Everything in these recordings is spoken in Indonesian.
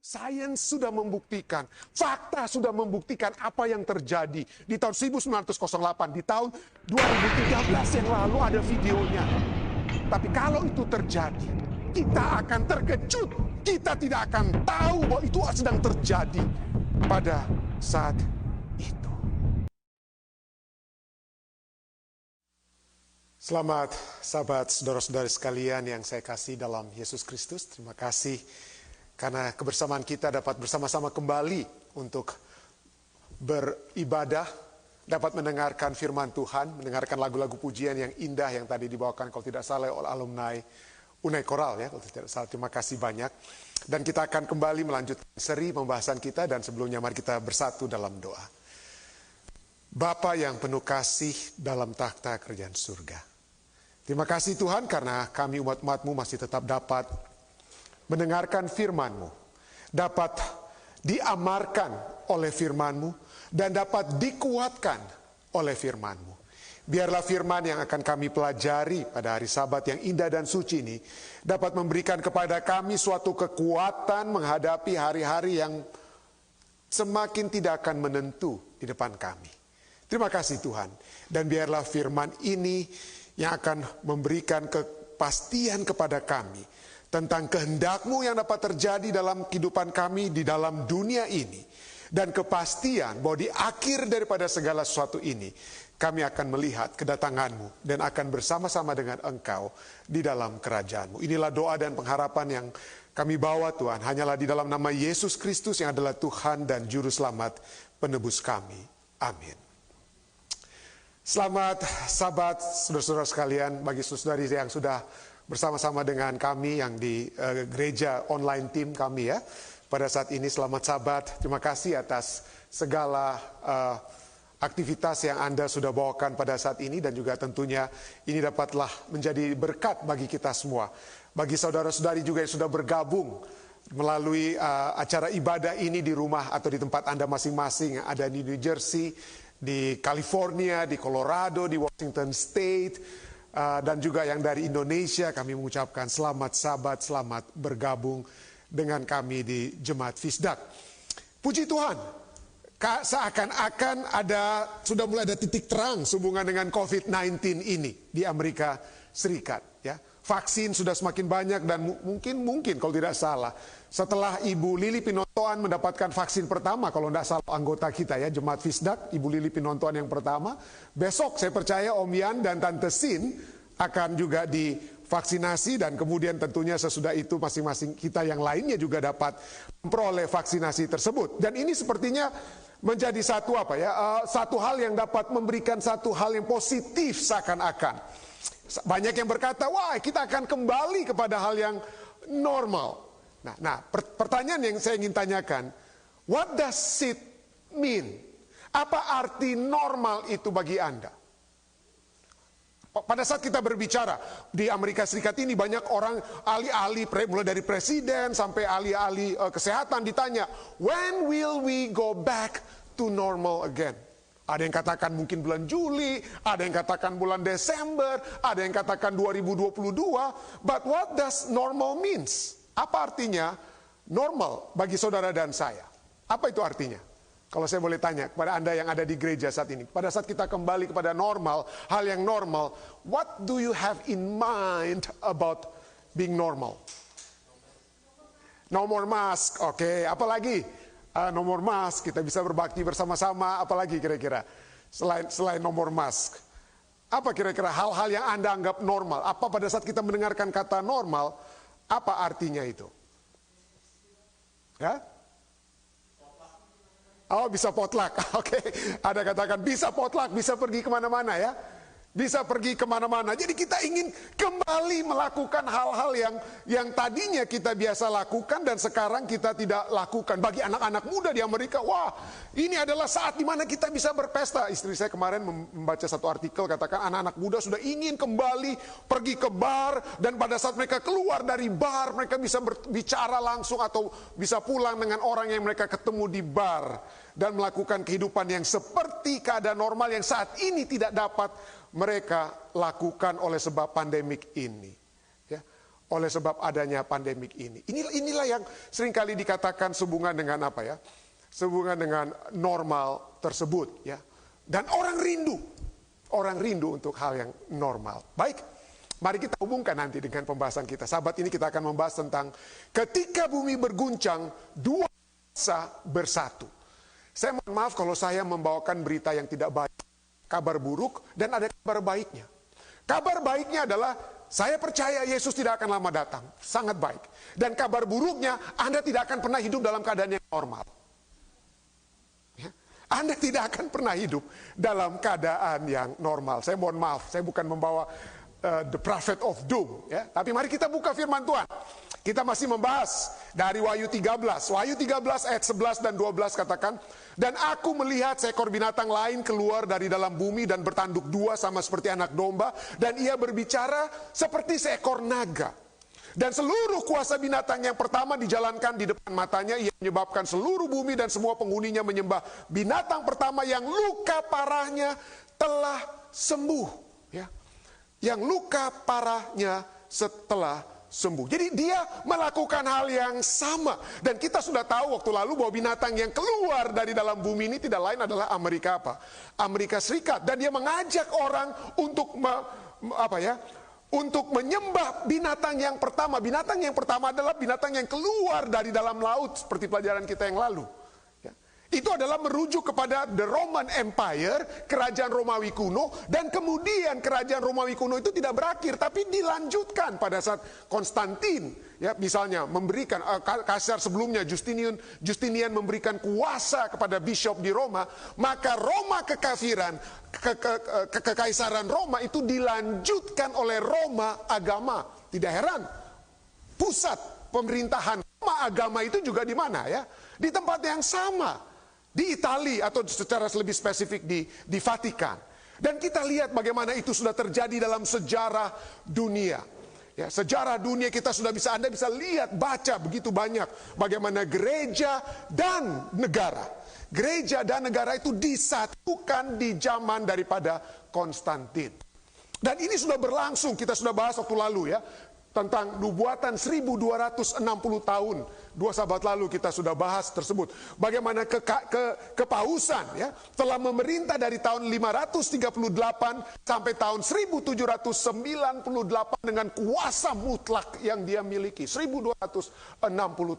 Sains sudah membuktikan, fakta sudah membuktikan apa yang terjadi di tahun 1908, di tahun 2013 yang lalu ada videonya. Tapi kalau itu terjadi, kita akan terkejut. Kita tidak akan tahu bahwa itu sedang terjadi pada saat itu. Selamat sahabat, saudara-saudari sekalian yang saya kasih dalam Yesus Kristus. Terima kasih karena kebersamaan kita dapat bersama-sama kembali untuk beribadah, dapat mendengarkan firman Tuhan, mendengarkan lagu-lagu pujian yang indah yang tadi dibawakan kalau tidak salah oleh alumni Unai Koral ya, kalau tidak salah. Terima kasih banyak. Dan kita akan kembali melanjutkan seri pembahasan kita, dan sebelumnya mari kita bersatu dalam doa. Bapa yang penuh kasih dalam takhta kerajaan surga, terima kasih Tuhan karena kami umat-umat-Mu masih tetap dapat mendengarkan firman-Mu, dapat diamarkan oleh firman-Mu, dan dapat dikuatkan oleh firman-Mu. Biarlah firman yang akan kami pelajari pada hari Sabat yang indah dan suci ini dapat memberikan kepada kami suatu kekuatan menghadapi hari-hari yang semakin tidak akan menentu di depan kami. Terima kasih Tuhan, dan biarlah firman ini yang akan memberikan kepastian kepada kami tentang kehendak-Mu yang dapat terjadi dalam kehidupan kami di dalam dunia ini. Dan kepastian bahwa di akhir daripada segala sesuatu ini, kami akan melihat kedatangan-Mu dan akan bersama-sama dengan Engkau di dalam kerajaan-Mu. Inilah doa dan pengharapan yang kami bawa Tuhan, hanyalah di dalam nama Yesus Kristus yang adalah Tuhan dan Juru Selamat penebus kami. Amin. Selamat Sabat, saudara-saudara sekalian, bagi saudari yang sudah bersama-sama dengan kami yang di gereja online team kami ya. Pada saat ini selamat Sabat, terima kasih atas segala aktivitas yang Anda sudah bawakan pada saat ini, dan juga tentunya ini dapatlah menjadi berkat bagi kita semua. Bagi saudara-saudari juga yang sudah bergabung melalui acara ibadah ini di rumah atau di tempat Anda masing-masing, yang ada di New Jersey, di California, di Colorado, di Washington State, dan juga yang dari Indonesia, kami mengucapkan selamat Sabat, selamat bergabung dengan kami di Jemaat Fisdak. Puji Tuhan, seakan-akan sudah mulai ada titik terang sehubungan dengan COVID-19 ini di Amerika Serikat. Ya, vaksin sudah semakin banyak, dan mungkin kalau tidak salah, setelah Ibu Lili Pinontoan mendapatkan vaksin pertama, kalau tidak salah anggota kita ya, Jemaat Fisdak, Ibu Lili Pinontoan yang pertama, besok saya percaya Om Yan dan Tante Sin akan juga divaksinasi, dan kemudian tentunya sesudah itu masing-masing kita yang lainnya juga dapat memperoleh vaksinasi tersebut. Dan ini sepertinya menjadi satu satu hal yang dapat memberikan satu hal yang positif seakan-akan. Banyak yang berkata, wah kita akan kembali kepada hal yang normal. Nah, pertanyaan yang saya ingin tanyakan, what does it mean? Apa arti normal itu bagi Anda? Pada saat kita berbicara di Amerika Serikat ini, banyak orang ahli-ahli, mulai dari presiden sampai ahli-ahli kesehatan ditanya, when will we go back to normal again? Ada yang katakan mungkin bulan Juli, ada yang katakan bulan Desember, ada yang katakan 2022. But what does normal means? Apa artinya normal bagi saudara dan saya? Apa itu artinya? Kalau saya boleh tanya kepada Anda yang ada di gereja saat ini, pada saat kita kembali kepada normal, hal yang normal, what do you have in mind about being normal? No more mask, oke. Apa lagi? No more mask, kita bisa berbakti bersama-sama, apalagi kira-kira selain no more mask. Apa kira-kira hal-hal yang Anda anggap normal? Apa pada saat kita mendengarkan kata normal, apa artinya itu? Ya? Oh, bisa potluck, oke. Ada katakan bisa potluck, bisa pergi kemana-mana ya. Bisa pergi kemana-mana. Jadi kita ingin kembali melakukan hal-hal yang tadinya kita biasa lakukan dan sekarang kita tidak lakukan. Bagi anak-anak muda di Amerika, wah ini adalah saat dimana kita bisa berpesta. Istri saya kemarin membaca satu artikel, katakan anak-anak muda sudah ingin kembali pergi ke bar. Dan pada saat mereka keluar dari bar, mereka bisa berbicara langsung atau bisa pulang dengan orang yang mereka ketemu di bar. Dan melakukan kehidupan yang seperti keadaan normal yang saat ini tidak dapat mereka lakukan oleh sebab pandemik ini. Ya. oleh sebab adanya pandemik ini. Inilah yang seringkali dikatakan sehubungan dengan apa ya? Sehubungan dengan normal tersebut ya. Dan orang rindu untuk hal yang normal. Baik, mari kita hubungkan nanti dengan pembahasan kita. Sahabat, ini kita akan membahas tentang ketika bumi berguncang, dua kuasa bersatu. Saya mohon maaf kalau saya membawakan berita yang tidak baik, kabar buruk, dan ada kabar baiknya. Kabar baiknya adalah saya percaya Yesus tidak akan lama datang, sangat baik. Dan kabar buruknya, Anda tidak akan pernah hidup dalam keadaan yang normal. Ya? Anda tidak akan pernah hidup dalam keadaan yang normal. Saya mohon maaf, saya bukan membawa the prophet of doom. Ya? Tapi mari kita buka firman Tuhan. Kita masih membahas dari Wahyu 13. Wahyu 13 ayat 11 dan 12 katakan, dan aku melihat seekor binatang lain keluar dari dalam bumi dan bertanduk dua sama seperti anak domba. Dan ia berbicara seperti seekor naga. Dan seluruh kuasa binatang yang pertama dijalankan di depan matanya. Ia menyebabkan seluruh bumi dan semua penghuninya menyembah binatang pertama yang luka parahnya telah sembuh. Ya. Yang luka parahnya setelah sembuh. Jadi dia melakukan hal yang sama. Dan kita sudah tahu waktu lalu bahwa binatang yang keluar dari dalam bumi ini tidak lain adalah Amerika apa? Amerika Serikat. Dan dia mengajak orang untuk untuk menyembah binatang yang pertama. Binatang yang pertama adalah binatang yang keluar dari dalam laut, seperti pelajaran kita yang lalu. Itu adalah merujuk kepada the Roman Empire, kerajaan Romawi kuno, dan kemudian kerajaan Romawi kuno itu tidak berakhir, tapi dilanjutkan pada saat Konstantin, ya misalnya memberikan kaisar sebelumnya Justinian memberikan kuasa kepada bishop di Roma, maka Roma kekafiran, kekaisaran Roma itu dilanjutkan oleh Roma agama. Tidak heran, pusat pemerintahan Roma agama itu juga di mana ya? Di tempat yang sama. Di Italia atau secara lebih spesifik di Vatikan. Dan kita lihat bagaimana itu sudah terjadi dalam sejarah dunia. Ya, sejarah dunia Anda bisa lihat, baca begitu banyak bagaimana gereja dan negara. Gereja dan negara itu disatukan di zaman daripada Konstantin. Dan ini sudah berlangsung, kita sudah bahas waktu lalu ya. Tentang nubuatan 1260 tahun. 2 sahabat lalu kita sudah bahas tersebut. Bagaimana kepausan ya, telah memerintah dari tahun 538 sampai tahun 1798 dengan kuasa mutlak yang dia miliki. 1260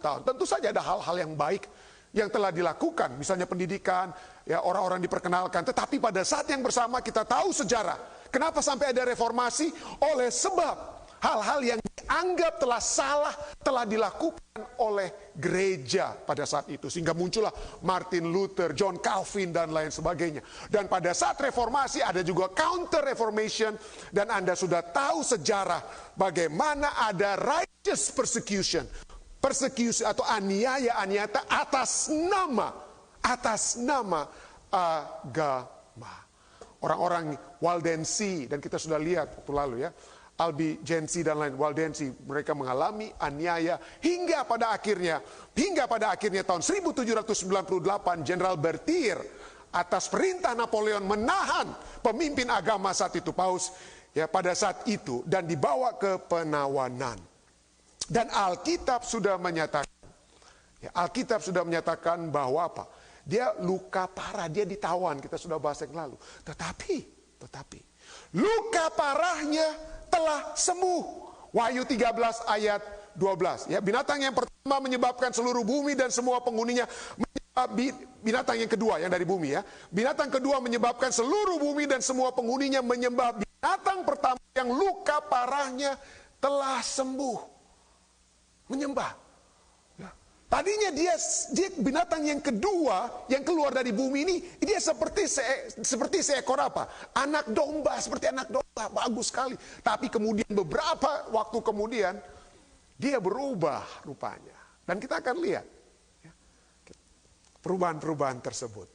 tahun. Tentu saja ada hal-hal yang baik yang telah dilakukan. Misalnya pendidikan, ya orang-orang diperkenalkan. Tetapi pada saat yang bersama kita tahu sejarah. Kenapa sampai ada reformasi? Oleh sebab hal-hal yang dianggap telah salah telah dilakukan oleh gereja pada saat itu. Sehingga muncullah Martin Luther, John Calvin dan lain sebagainya. Dan pada saat reformasi ada juga counter reformation. Dan Anda sudah tahu sejarah bagaimana ada righteous persecution. Persekusi atau aniaya atas nama agama. Orang-orang Waldensi, dan kita sudah lihat waktu lalu ya, Albigensi dan lain Waldensi, mereka mengalami aniaya hingga pada akhirnya tahun 1798 Jenderal Berthier atas perintah Napoleon menahan pemimpin agama saat itu, Paus ya, pada saat itu, dan dibawa ke penawanan. Dan Alkitab sudah menyatakan bahwa apa? Dia luka parah, dia ditawan, kita sudah bahas yang lalu. Tetapi luka parahnya telah sembuh. Wahyu 13 ayat 12. Ya, binatang yang pertama menyebabkan seluruh bumi dan semua penghuninya binatang yang kedua yang dari bumi ya. Binatang kedua menyebabkan seluruh bumi dan semua penghuninya menyembah binatang pertama yang luka parahnya telah sembuh. Menyembah. Tadinya dia binatang yang kedua yang keluar dari bumi ini, dia seperti seekor apa? Anak domba, seperti anak domba, bagus sekali. Tapi kemudian beberapa waktu kemudian dia berubah rupanya. Dan kita akan lihat ya, perubahan-perubahan tersebut.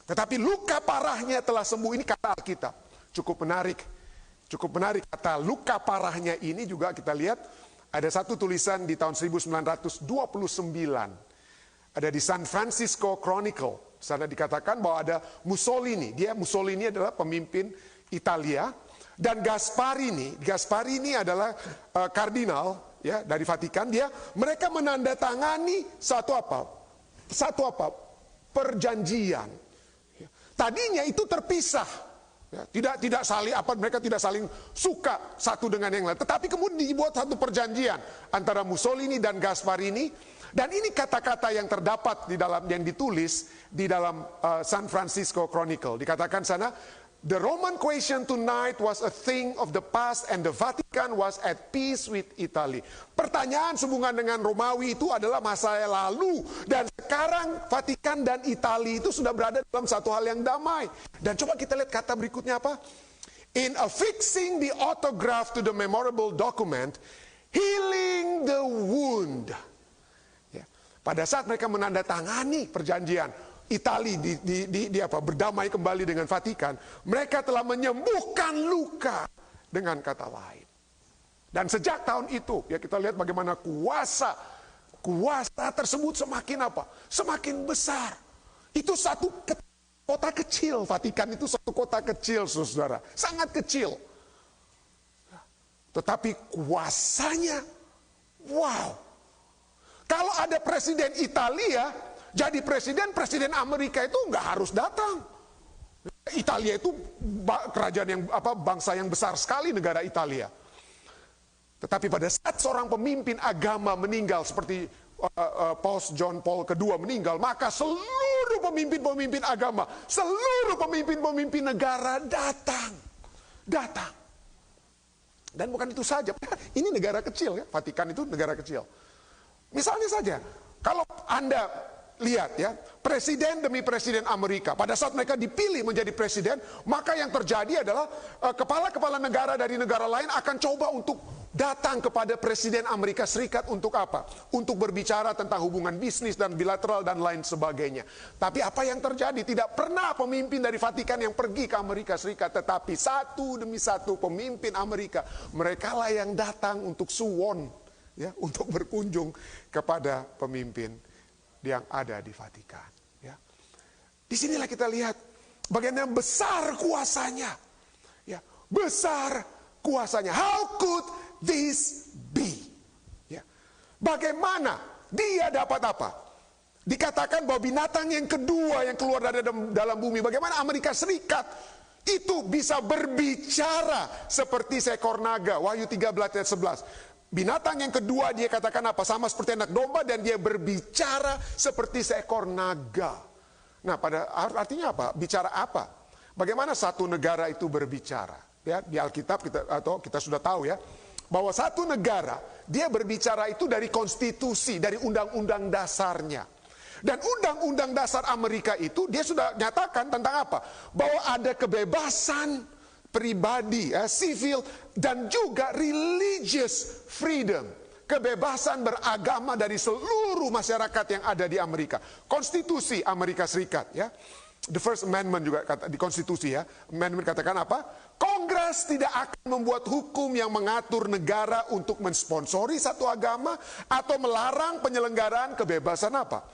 Tetapi luka parahnya telah sembuh, ini kata Alkitab. Cukup menarik kata luka parahnya ini juga kita lihat. Ada satu tulisan di tahun 1929, ada di San Francisco Chronicle. Sana dikatakan bahwa ada Mussolini. Mussolini adalah pemimpin Italia. Dan Gasparini adalah kardinal ya dari Vatikan, mereka menandatangani satu apa? Perjanjian. Tadinya itu terpisah. Ya, tidak saling mereka tidak saling suka satu dengan yang lain, tetapi kemudian dibuat satu perjanjian antara Mussolini dan Gasparini, dan ini kata-kata yang terdapat di dalam yang ditulis di dalam San Francisco Chronicle. Dikatakan sana, the Roman question tonight was a thing of the past and the Vatican was at peace with Italy. Pertanyaan sehubungan dengan Romawi itu adalah masa lalu, dan sekarang Vatikan dan Italia itu sudah berada dalam satu hal yang damai. Dan coba kita lihat kata berikutnya apa? In affixing the autograph to the memorable document, healing the wound. Ya. Pada saat mereka menandatangani perjanjian Italia berdamai kembali dengan Vatikan, mereka telah menyembuhkan luka, dengan kata lain. Dan sejak tahun itu, ya kita lihat bagaimana kuasa tersebut semakin besar. Itu satu kota kecil, Vatikan itu satu kota kecil, saudara, sangat kecil. Tetapi kuasanya, wow. Kalau ada presiden Italia jadi presiden Amerika itu nggak harus datang. Italia itu kerajaan yang bangsa yang besar sekali, negara Italia. Tetapi pada saat seorang pemimpin agama meninggal seperti Paus John Paul II meninggal, maka seluruh pemimpin agama, seluruh pemimpin negara datang. Dan bukan itu saja, ini negara kecil ya, Vatikan itu negara kecil. Misalnya saja, kalau Anda lihat ya, presiden demi presiden Amerika, pada saat mereka dipilih menjadi presiden, maka yang terjadi adalah kepala-kepala negara dari negara lain akan coba untuk datang kepada presiden Amerika Serikat untuk apa? Untuk berbicara tentang hubungan bisnis dan bilateral dan lain sebagainya. Tapi apa yang terjadi? Tidak pernah pemimpin dari Vatikan yang pergi ke Amerika Serikat, tetapi satu demi satu pemimpin Amerika, mereka lah yang datang untuk suwon, ya, untuk berkunjung kepada pemimpin yang ada di Vatikan. Ya. Disinilah kita lihat bagaimana besar kuasanya. Ya, besar kuasanya. How could this be? Ya. Bagaimana dia dapat apa? Dikatakan bahwa binatang yang kedua yang keluar dari dalam bumi. Bagaimana Amerika Serikat itu bisa berbicara seperti seekor naga. Wahyu 13 ayat 11. Binatang yang kedua dia katakan apa? Sama seperti anak domba, dan dia berbicara seperti seekor naga. Nah, artinya apa? Bicara apa? Bagaimana satu negara itu berbicara? Ya, di Alkitab kita sudah tahu ya, bahwa satu negara dia berbicara itu dari konstitusi, dari undang-undang dasarnya. Dan undang-undang dasar Amerika itu dia sudah nyatakan tentang apa? Bahwa ada kebebasan pribadi, sivil, dan juga religious freedom, kebebasan beragama dari seluruh masyarakat yang ada di Amerika. Konstitusi Amerika Serikat, ya, the First Amendment juga kata di konstitusi, ya, amendment katakan apa? Kongres tidak akan membuat hukum yang mengatur negara untuk mensponsori satu agama atau melarang penyelenggaraan kebebasan apa?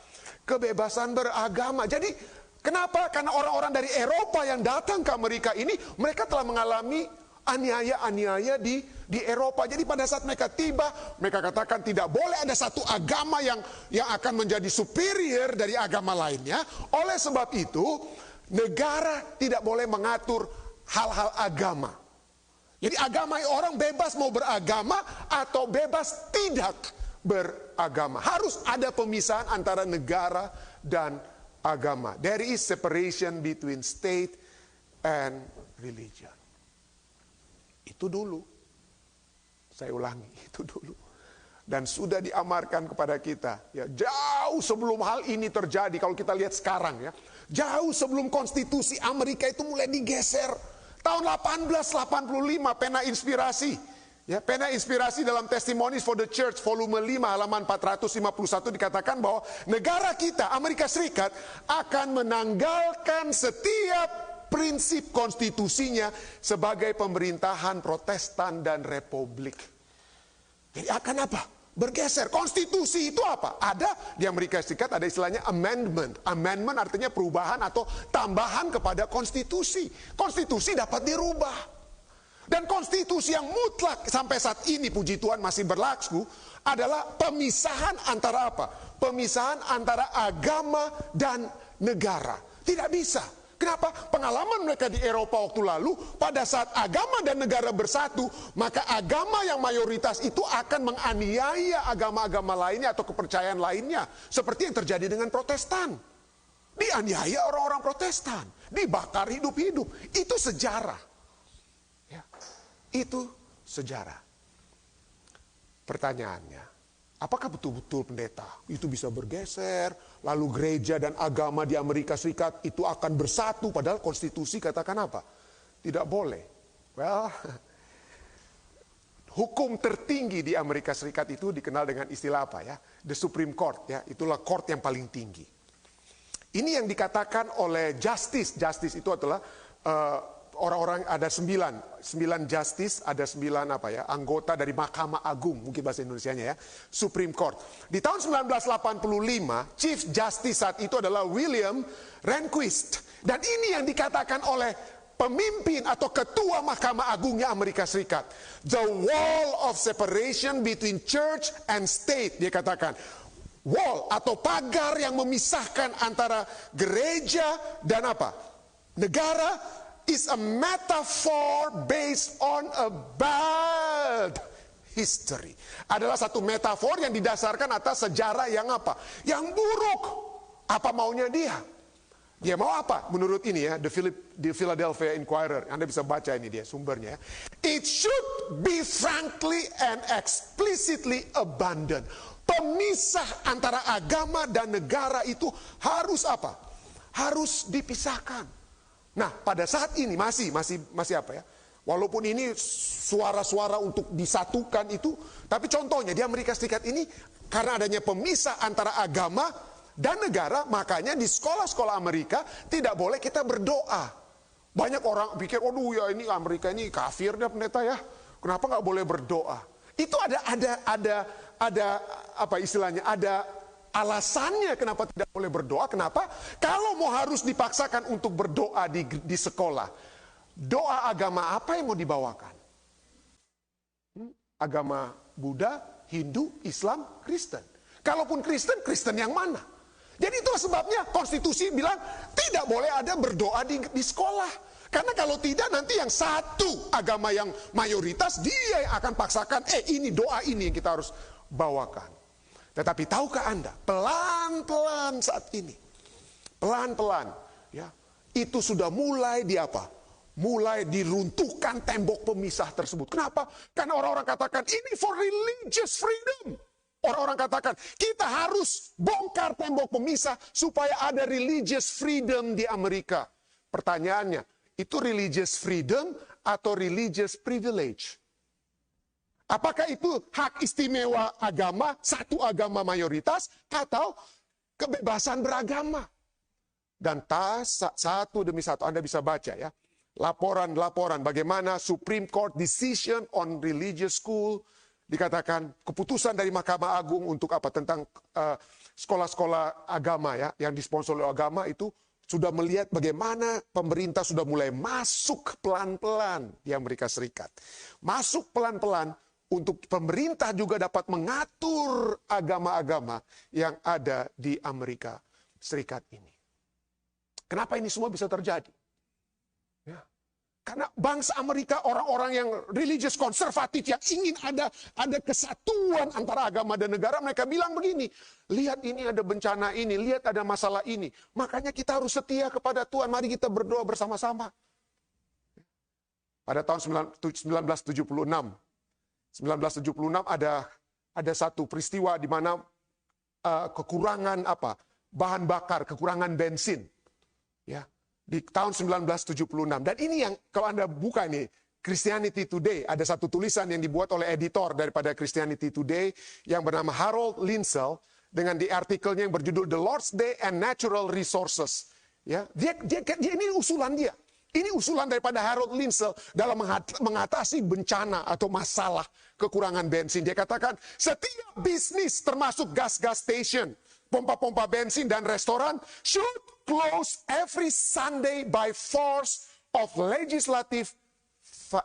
Kebebasan beragama. Jadi kenapa? Karena orang-orang dari Eropa yang datang ke Amerika ini, mereka telah mengalami aniaya-aniaya di Eropa. Jadi pada saat mereka tiba, mereka katakan tidak boleh ada satu agama yang akan menjadi superior dari agama lainnya. Oleh sebab itu, negara tidak boleh mengatur hal-hal agama. Jadi agama, orang bebas mau beragama atau bebas tidak beragama. Harus ada pemisahan antara negara dan agama. There is separation between state and religion. Itu dulu. Saya ulangi, itu dulu. Dan sudah diamarkan kepada kita. Ya, jauh sebelum hal ini terjadi, kalau kita lihat sekarang ya. Jauh sebelum konstitusi Amerika itu mulai digeser. Tahun 1885, pena inspirasi. Ya, pena inspirasi dalam Testimonies for the Church volume 5 halaman 451 dikatakan bahwa negara kita, Amerika Serikat, akan menanggalkan setiap prinsip konstitusinya sebagai pemerintahan Protestan dan Republik. Jadi akan apa? Bergeser. Konstitusi itu apa? Ada di Amerika Serikat, ada istilahnya amendment. Amendment artinya perubahan atau tambahan kepada konstitusi. Konstitusi dapat dirubah. Dan konstitusi yang mutlak sampai saat ini, puji Tuhan, masih berlaku adalah pemisahan antara apa? Pemisahan antara agama dan negara. Tidak bisa. Kenapa? Pengalaman mereka di Eropa waktu lalu, pada saat agama dan negara bersatu, maka agama yang mayoritas itu akan menganiaya agama-agama lainnya atau kepercayaan lainnya. Seperti yang terjadi dengan Protestan. Dianiaya orang-orang Protestan. Dibakar hidup-hidup. Itu sejarah. Ya, itu sejarah. Pertanyaannya, apakah betul-betul pendeta itu bisa bergeser, lalu gereja dan agama di Amerika Serikat itu akan bersatu, padahal konstitusi katakan apa? Tidak boleh. Well, hukum tertinggi di Amerika Serikat itu dikenal dengan istilah apa ya? The Supreme Court, ya, itulah court yang paling tinggi. Ini yang dikatakan oleh justice. Justice itu adalah orang-orang, ada 9 justice, ada 9 apa ya, anggota dari Mahkamah Agung, mungkin bahasa Indonesianya ya, Supreme Court. Di tahun 1985, Chief Justice saat itu adalah William Rehnquist. Dan ini yang dikatakan oleh pemimpin atau ketua Mahkamah Agungnya Amerika Serikat. The wall of separation between church and state, dia katakan. Wall atau pagar yang memisahkan antara gereja dan apa? Negara is a metaphor based on a bad history. Adalah satu metafor yang didasarkan atas sejarah yang apa? Yang buruk. Apa maunya dia? Dia mau apa? Menurut ini ya, The Philadelphia Inquirer. Anda bisa baca ini dia sumbernya. It should be frankly and explicitly abandoned. Pemisah antara agama dan negara itu harus apa? Harus dipisahkan. Nah, pada saat ini masih apa ya? Walaupun ini suara-suara untuk disatukan itu, tapi contohnya di Amerika Serikat ini karena adanya pemisah antara agama dan negara, makanya di sekolah-sekolah Amerika tidak boleh kita berdoa. Banyak orang pikir, waduh ya ini Amerika ini kafir dah pendeta ya. Kenapa nggak boleh berdoa? Itu ada apa istilahnya? Ada alasannya kenapa tidak boleh berdoa. Kenapa? Kalau mau harus dipaksakan untuk berdoa di sekolah, doa agama apa yang mau dibawakan? Agama Buddha, Hindu, Islam, Kristen. Kalaupun Kristen, Kristen yang mana? Jadi itulah sebabnya konstitusi bilang tidak boleh ada berdoa di sekolah. Karena kalau tidak nanti yang satu agama yang mayoritas dia yang akan paksakan, ini doa ini yang kita harus bawakan. Tetapi tahukah Anda, pelan-pelan saat ini, pelan-pelan, ya, itu sudah mulai di apa? Mulai diruntuhkan tembok pemisah tersebut. Kenapa? Karena orang-orang katakan ini for religious freedom. Orang-orang katakan kita harus bongkar tembok pemisah supaya ada religious freedom di Amerika. Pertanyaannya, itu religious freedom atau religious privilege? Apakah itu hak istimewa agama, satu agama mayoritas, atau kebebasan beragama? Dan satu demi satu Anda bisa baca ya, laporan-laporan bagaimana Supreme Court decision on religious school, dikatakan keputusan dari Mahkamah Agung untuk apa tentang sekolah-sekolah agama ya, yang disponsor oleh agama itu sudah melihat bagaimana pemerintah sudah mulai masuk pelan-pelan di Amerika Serikat. Masuk pelan-pelan untuk pemerintah juga dapat mengatur agama-agama yang ada di Amerika Serikat ini. Kenapa ini semua bisa terjadi? Ya. Karena bangsa Amerika, orang-orang yang religious konservatif yang ingin ada kesatuan antara agama dan negara, mereka bilang begini, lihat ini ada bencana ini, lihat ada masalah ini. Makanya kita harus setia kepada Tuhan, mari kita berdoa bersama-sama. Pada tahun 1976 ada satu peristiwa di mana kekurangan bahan bakar, kekurangan bensin. Ya, di tahun 1976. Dan ini yang kalau Anda buka nih, Christianity Today, ada satu tulisan yang dibuat oleh editor daripada Christianity Today yang bernama Harold Linsell dengan di artikelnya yang berjudul The Lord's Day and Natural Resources. Ya, dia ini usulan dia. Ini usulan daripada Harold Linsell dalam mengatasi bencana atau masalah kekurangan bensin. Dia katakan, setiap bisnis termasuk gas station, pompa-pompa bensin dan restoran should close every Sunday by force of legislative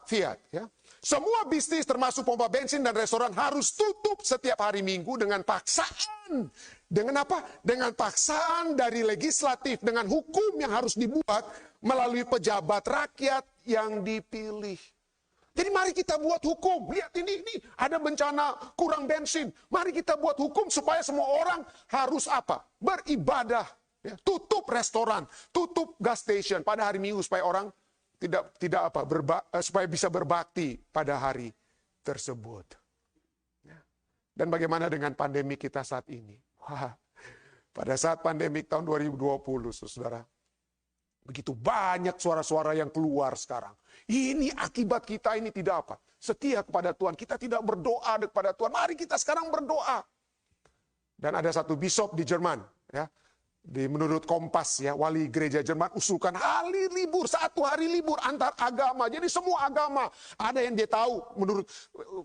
Fiat. Ya. Semua bisnis termasuk pompa bensin dan restoran harus tutup setiap hari Minggu dengan paksaan. Dengan apa? Dengan paksaan dari legislatif, dengan hukum yang harus dibuat melalui pejabat rakyat yang dipilih. Jadi mari kita buat hukum. Lihat ini ada bencana kurang bensin. Mari kita buat hukum supaya semua orang harus apa? Beribadah. Ya. Tutup restoran, tutup gas station pada hari Minggu supaya orang supaya bisa berbakti pada hari tersebut. Ya. Dan bagaimana dengan pandemi kita saat ini? Wah, pada saat pandemi tahun 2020, saudara, begitu banyak suara-suara yang keluar sekarang. Ini akibat kita ini tidak apa? Setia kepada Tuhan. Kita tidak berdoa kepada Tuhan. Mari kita sekarang berdoa. Dan ada satu bishop di Jerman, ya. Menurut Kompas, ya, wali gereja Jerman usulkan hari libur, 1 hari libur antar agama. Jadi semua agama, ada yang dia tahu menurut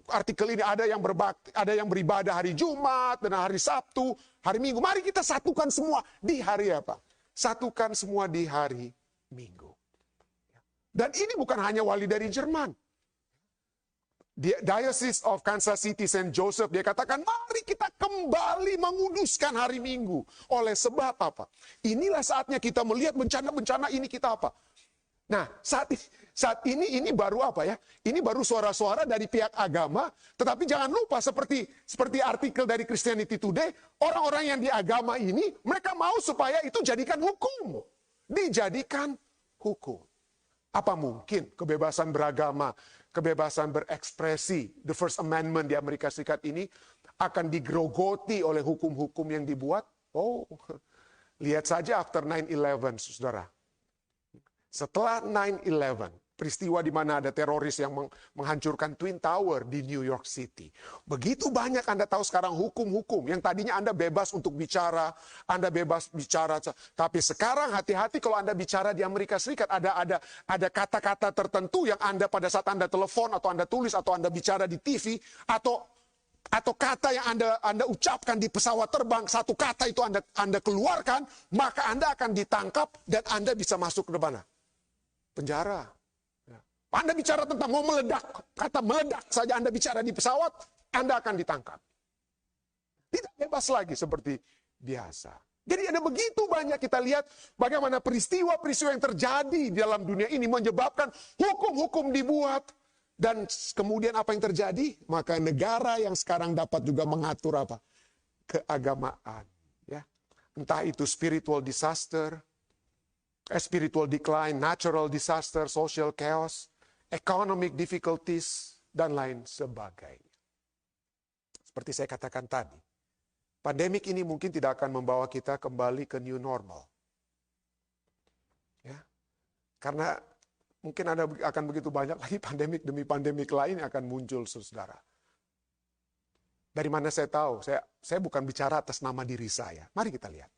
artikel ini, ada yang berbakti, ada yang beribadah hari Jumat dan hari Sabtu, hari Minggu. Mari kita satukan semua di hari apa? Satukan semua di hari Minggu. Dan ini bukan hanya wali dari Jerman. Diocese of Kansas City St. Joseph, dia katakan mari kita kembali menguduskan hari Minggu. Oleh sebab apa? Inilah saatnya kita melihat bencana-bencana ini kita apa? Nah, saat ini baru apa ya? Ini baru suara-suara dari pihak agama, tetapi jangan lupa seperti artikel dari Christianity Today, orang-orang yang di agama ini mereka mau supaya itu jadikan hukum. Dijadikan hukum. Apa mungkin kebebasan beragama, kebebasan berekspresi, the First Amendment di Amerika Serikat ini akan digerogoti oleh hukum-hukum yang dibuat? Oh, lihat saja after 9/11, saudara. Setelah 9/11, peristiwa di mana ada teroris yang menghancurkan Twin Tower di New York City. Begitu banyak Anda tahu sekarang hukum-hukum yang tadinya Anda bebas untuk bicara, Anda bebas bicara, tapi sekarang hati-hati kalau Anda bicara di Amerika Serikat, ada kata-kata tertentu yang Anda pada saat Anda telepon atau Anda tulis atau Anda bicara di TV atau kata yang Anda ucapkan di pesawat terbang, satu kata itu Anda keluarkan, maka Anda akan ditangkap dan Anda bisa masuk ke mana? Penjara. Anda bicara tentang mau meledak, kata meledak saja Anda bicara di pesawat, Anda akan ditangkap. Tidak bebas lagi seperti biasa. Jadi ada begitu banyak kita lihat bagaimana peristiwa-peristiwa yang terjadi di dalam dunia ini menyebabkan hukum-hukum dibuat. Dan kemudian apa yang terjadi? Maka negara yang sekarang dapat juga mengatur apa? Keagamaan. Ya. Entah itu spiritual disaster, spiritual decline, natural disaster, social chaos, economic difficulties, dan lain sebagainya. Seperti saya katakan tadi, pandemik ini mungkin tidak akan membawa kita kembali ke new normal. Ya, karena mungkin akan begitu banyak lagi pandemik demi pandemik lain yang akan muncul, saudara. Dari mana saya tahu? Saya bukan bicara atas nama diri saya. Mari kita lihat.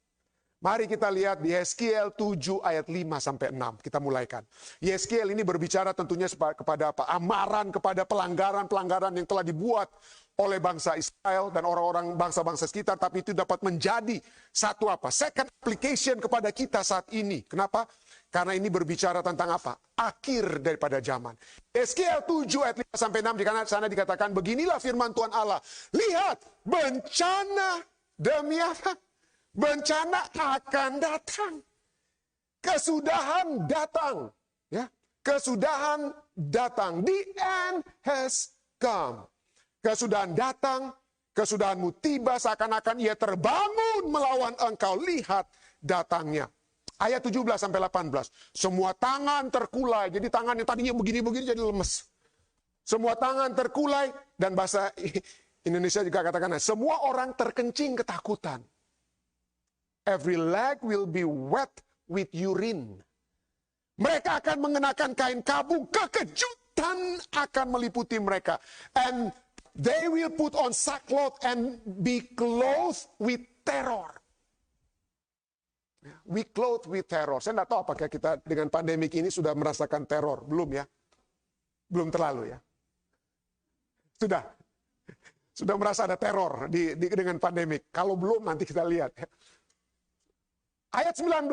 Mari kita lihat di Yeskiel 7 ayat 5-6. Kita mulaikan. Yeskiel ini berbicara tentunya kepada apa? Amaran kepada pelanggaran-pelanggaran yang telah dibuat oleh bangsa Israel dan orang-orang bangsa-bangsa sekitar. Tapi itu dapat menjadi satu apa? Second application kepada kita saat ini. Kenapa? Karena ini berbicara tentang apa? Akhir daripada zaman. Yeskiel 7 ayat 5-6 di kanan sana dikatakan, beginilah firman Tuhan Allah. Lihat, bencana demi apa? Bencana akan datang. Kesudahan datang. Ya, kesudahan datang. The end has come. Kesudahan datang. Kesudahanmu tiba seakan-akan ia terbangun melawan engkau. Lihat datangnya. Ayat 17-18. Semua tangan terkulai. Jadi tangan yang tadinya begini-begini jadi lemes. Semua tangan terkulai. Dan bahasa Indonesia juga katakan, semua orang terkencing ketakutan. Every leg will be wet with urine. Mereka akan mengenakan kain kabung, kekejutan akan meliputi mereka. And they will put on sackcloth and be clothed with terror. We clothed with terror. Saya tidak tahu apakah kita dengan pandemik ini sudah merasakan teror. Belum ya? Belum terlalu ya? Sudah merasa ada teror dengan pandemik. Kalau belum nanti kita lihat ya. Ayat 19.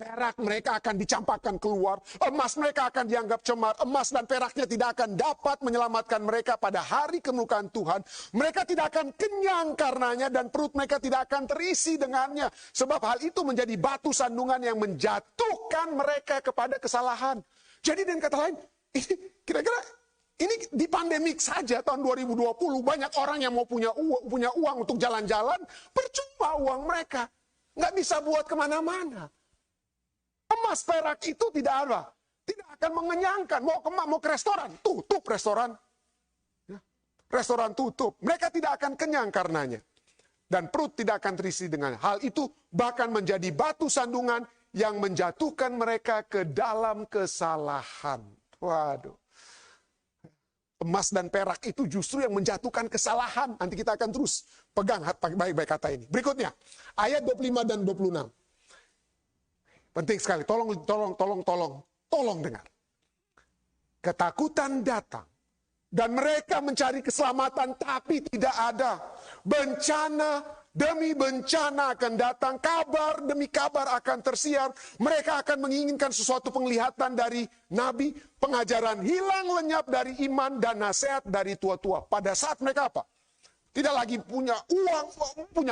Perak mereka akan dicampakkan keluar, emas mereka akan dianggap cemar, emas dan peraknya tidak akan dapat menyelamatkan mereka pada hari kemuliaan Tuhan. Mereka tidak akan kenyang karenanya dan perut mereka tidak akan terisi dengannya. Sebab hal itu menjadi batu sandungan yang menjatuhkan mereka kepada kesalahan. Jadi dengan kata lain, ini kira-kira ini di pandemik saja tahun 2020 banyak orang yang mau punya uang untuk jalan-jalan, percuma uang mereka. Nggak bisa buat kemana-mana. Emas perak itu tidak ada. Tidak akan mengenyangkan. Mau ke restoran, tutup restoran. Ya. Restoran tutup. Mereka tidak akan kenyang karenanya. Dan perut tidak akan terisi dengan hal itu. Bahkan menjadi batu sandungan yang menjatuhkan mereka ke dalam kesalahan. Waduh. Emas dan perak itu justru yang menjatuhkan kesalahan. Nanti kita akan terus pegang baik-baik kata ini. Berikutnya, ayat 25 dan 26. Penting sekali, tolong dengar. Ketakutan datang dan mereka mencari keselamatan tapi tidak ada. Bencana demi bencana akan datang, kabar demi kabar akan tersiar. Mereka akan menginginkan sesuatu penglihatan dari nabi, pengajaran hilang lenyap dari iman dan nasihat dari tua-tua. Pada saat mereka apa? Tidak lagi punya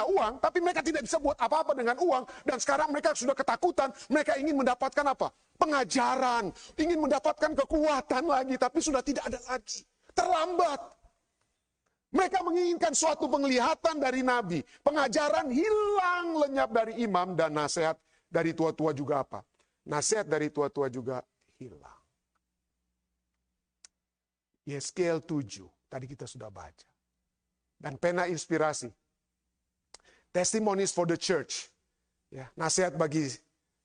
uang, tapi mereka tidak bisa buat apa-apa dengan uang. Dan sekarang mereka sudah ketakutan, mereka ingin mendapatkan apa? Pengajaran, ingin mendapatkan kekuatan lagi, tapi sudah tidak ada lagi. Terlambat. Mereka menginginkan suatu penglihatan dari nabi. Pengajaran hilang lenyap dari imam dan nasihat dari tua-tua juga apa? Nasihat dari tua-tua juga hilang. Yeskel 7, tadi kita sudah baca. Dan pena inspirasi. Testimonies for the Church. Ya, nasihat bagi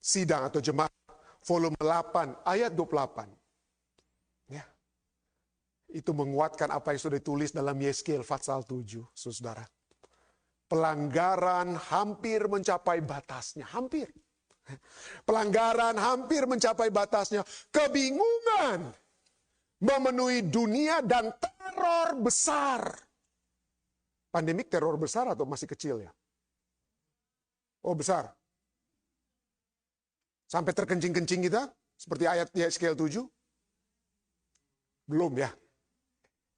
sidang atau jemaat. Volume 8 ayat 28. Ya. Itu menguatkan apa yang sudah ditulis dalam Yeskel pasal 7, saudara. Pelanggaran hampir mencapai batasnya. Hampir. Pelanggaran hampir mencapai batasnya. Kebingungan memenuhi dunia dan teror besar. Pandemik teror besar atau masih kecil ya? Oh besar. Sampai terkencing-kencing kita? Seperti ayat Yeskel 7? Belum ya.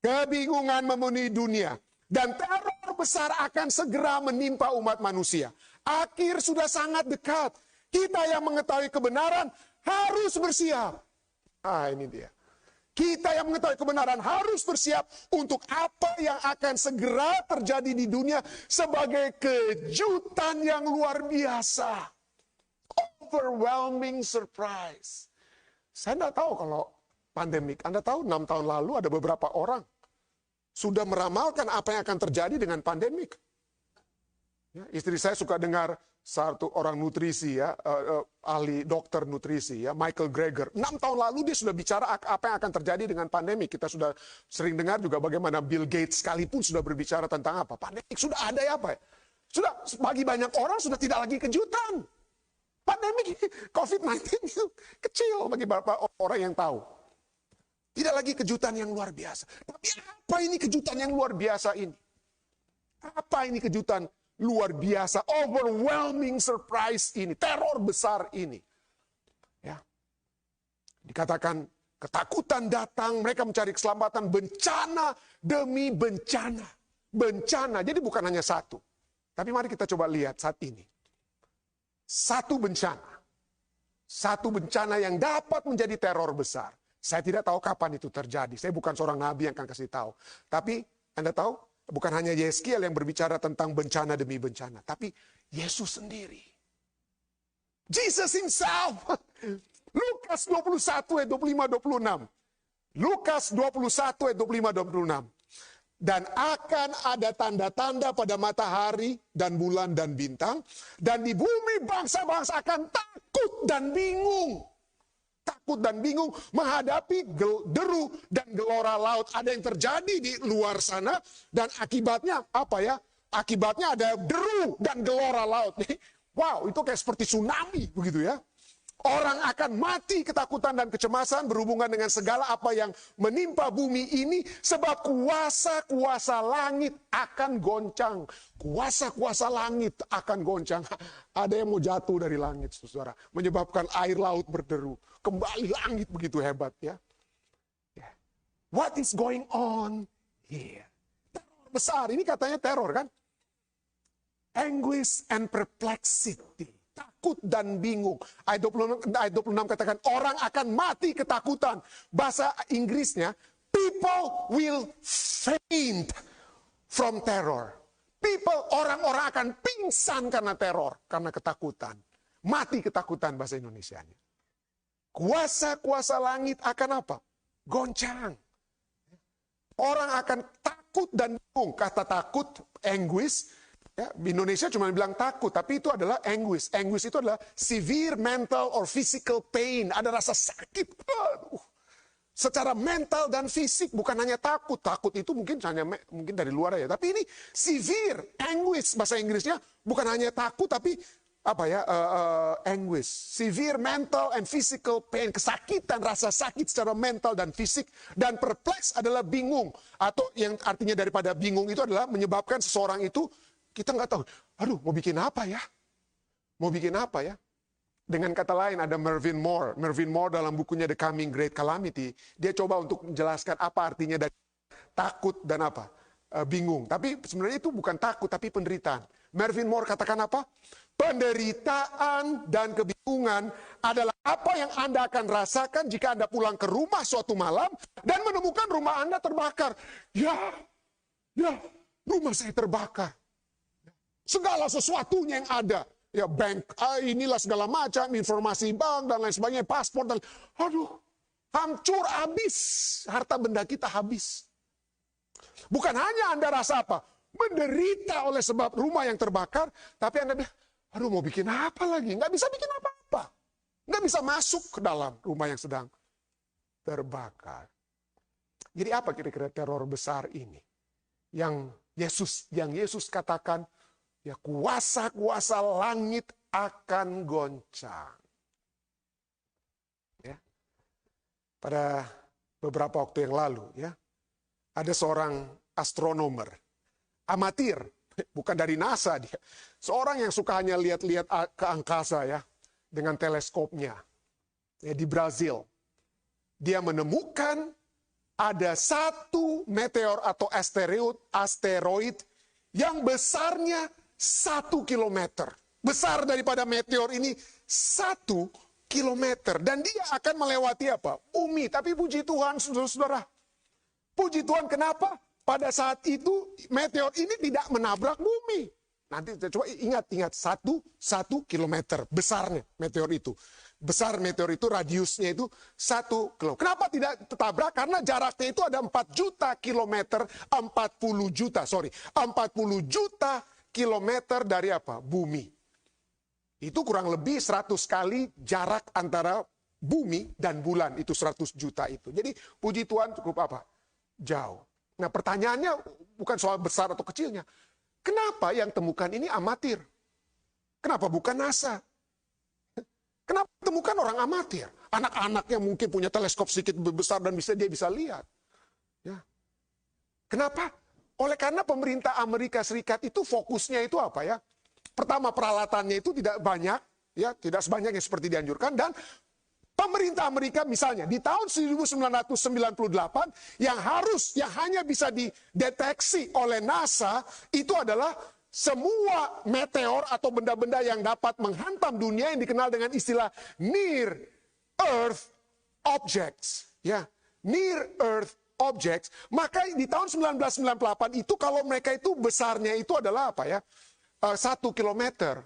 Kebingungan memenuhi dunia. Dan teror besar akan segera menimpa umat manusia. Akhir sudah sangat dekat. Kita yang mengetahui kebenaran harus bersiap. Ini dia. Kita yang mengetahui kebenaran harus bersiap untuk apa yang akan segera terjadi di dunia sebagai kejutan yang luar biasa. Overwhelming surprise. Saya tidak tahu kalau pandemik. Anda tahu 6 tahun lalu ada beberapa orang sudah meramalkan apa yang akan terjadi dengan pandemik. Ya, istri saya suka dengar satu orang nutrisi ya, ahli dokter nutrisi ya, Michael Greger. 6 tahun lalu dia sudah bicara apa yang akan terjadi dengan pandemi. Kita sudah sering dengar juga bagaimana Bill Gates sekalipun sudah berbicara tentang apa. Pandemi sudah ada ya apa ya? Sudah bagi banyak orang sudah tidak lagi kejutan. Pandemi COVID-19 itu kecil bagi beberapa orang yang tahu. Tidak lagi kejutan yang luar biasa. Tapi apa ini kejutan yang luar biasa ini? Apa ini kejutan luar biasa, overwhelming surprise ini, teror besar ini. Ya. Dikatakan ketakutan datang, mereka mencari keselamatan, bencana demi bencana. Bencana, jadi bukan hanya satu. Tapi mari kita coba lihat saat ini. Satu bencana yang dapat menjadi teror besar. Saya tidak tahu kapan itu terjadi. Saya bukan seorang nabi yang akan kasih tahu. Tapi Anda tahu, bukan hanya Yeskel yang berbicara tentang bencana demi bencana. Tapi Yesus sendiri. Jesus himself. Lukas 21 ayat 25-26. Lukas 21 ayat 25-26. Dan akan ada tanda-tanda pada matahari dan bulan dan bintang. Dan di bumi bangsa-bangsa akan takut dan bingung. Takut dan bingung menghadapi deru dan gelora laut. Ada yang terjadi di luar sana dan akibatnya apa ya? Akibatnya ada deru dan gelora laut. Wow, itu kayak seperti tsunami begitu ya. Orang akan mati ketakutan dan kecemasan berhubungan dengan segala apa yang menimpa bumi ini. Sebab kuasa-kuasa langit akan goncang. Kuasa-kuasa langit akan goncang. Ada yang mau jatuh dari langit, saudara. Menyebabkan air laut berderu. Kembali langit begitu hebat ya. What is going on here? Teror besar, ini katanya teror kan? Anguish and perplexity. Takut dan bingung. Ayat 26 katakan, orang akan mati ketakutan. Bahasa Inggrisnya, people will faint from terror. Orang-orang akan pingsan karena teror, karena ketakutan. Mati ketakutan bahasa Indonesianya. Kuasa-kuasa langit akan apa? Goncang. Orang akan takut dan bingung. Kata takut, anguish. Ya, di Indonesia cuma bilang takut, tapi itu adalah anguish. Anguish itu adalah severe mental or physical pain. Ada rasa sakit. Secara mental dan fisik, bukan hanya takut. Takut itu mungkin dari luar ya. Tapi ini severe anguish. Bahasa Inggrisnya bukan hanya takut, tapi anguish. Severe mental and physical pain. Kesakitan, rasa sakit secara mental dan fisik. Dan perplex adalah bingung. Atau yang artinya daripada bingung itu adalah menyebabkan seseorang itu kita nggak tahu, aduh mau bikin apa ya? Mau bikin apa ya? Dengan kata lain ada Mervyn Moore. Mervyn Moore dalam bukunya The Coming Great Calamity, dia coba untuk menjelaskan apa artinya dari takut dan apa? Bingung. Tapi sebenarnya itu bukan takut, tapi penderitaan. Mervyn Moore katakan apa? Penderitaan dan kebingungan adalah apa yang Anda akan rasakan jika Anda pulang ke rumah suatu malam dan menemukan rumah Anda terbakar. Ya, rumah saya terbakar. Segala sesuatunya yang ada. Ya bank, inilah segala macam, informasi bank dan lain sebagainya, paspor dan hancur habis. Harta benda kita habis. Bukan hanya Anda rasa apa? Menderita oleh sebab rumah yang terbakar, tapi Anda bilang, aduh mau bikin apa lagi? Nggak bisa bikin apa-apa. Nggak bisa masuk ke dalam rumah yang sedang terbakar. Jadi apa kira-kira teror besar ini? Yang Yesus katakan, ya kuasa-kuasa langit akan goncang. Ya. Pada beberapa waktu yang lalu, ya, ada seorang astronomer, amatir, bukan dari NASA dia. Seorang yang suka hanya lihat-lihat ke angkasa ya, dengan teleskopnya. Ya, di Brazil. Dia menemukan ada satu meteor atau asteroid yang besarnya 1 kilometer. Besar daripada meteor ini 1 kilometer. Dan dia akan melewati apa? Bumi. Tapi puji Tuhan, saudara-saudara. Puji Tuhan, kenapa? Pada saat itu meteor ini tidak menabrak bumi. Nanti coba ingat 1 kilometer besarnya meteor itu. Besar meteor itu radiusnya itu 1 kilometer. Kenapa tidak tertabrak? Karena jaraknya itu ada 4 juta kilometer, 40 juta kilometer dari apa? Bumi. Itu kurang lebih 100 kali jarak antara bumi dan bulan. Itu 100 juta itu. Jadi puji Tuhan cukup apa? Jauh. Nah pertanyaannya bukan soal besar atau kecilnya. Kenapa yang temukan ini amatir? Kenapa bukan NASA? Kenapa temukan orang amatir? Anak-anak yang mungkin punya teleskop sedikit besar dan dia bisa lihat. Ya. Kenapa? Oleh karena pemerintah Amerika Serikat itu fokusnya itu apa ya? Pertama peralatannya itu tidak banyak, ya tidak sebanyak yang seperti dianjurkan. Dan pemerintah Amerika misalnya di tahun 1998 yang hanya bisa dideteksi oleh NASA itu adalah semua meteor atau benda-benda yang dapat menghantam dunia yang dikenal dengan istilah near Earth objects, ya near Earth objects. Maka di tahun 1998 itu kalau mereka itu besarnya itu adalah apa ya? 1 kilometer.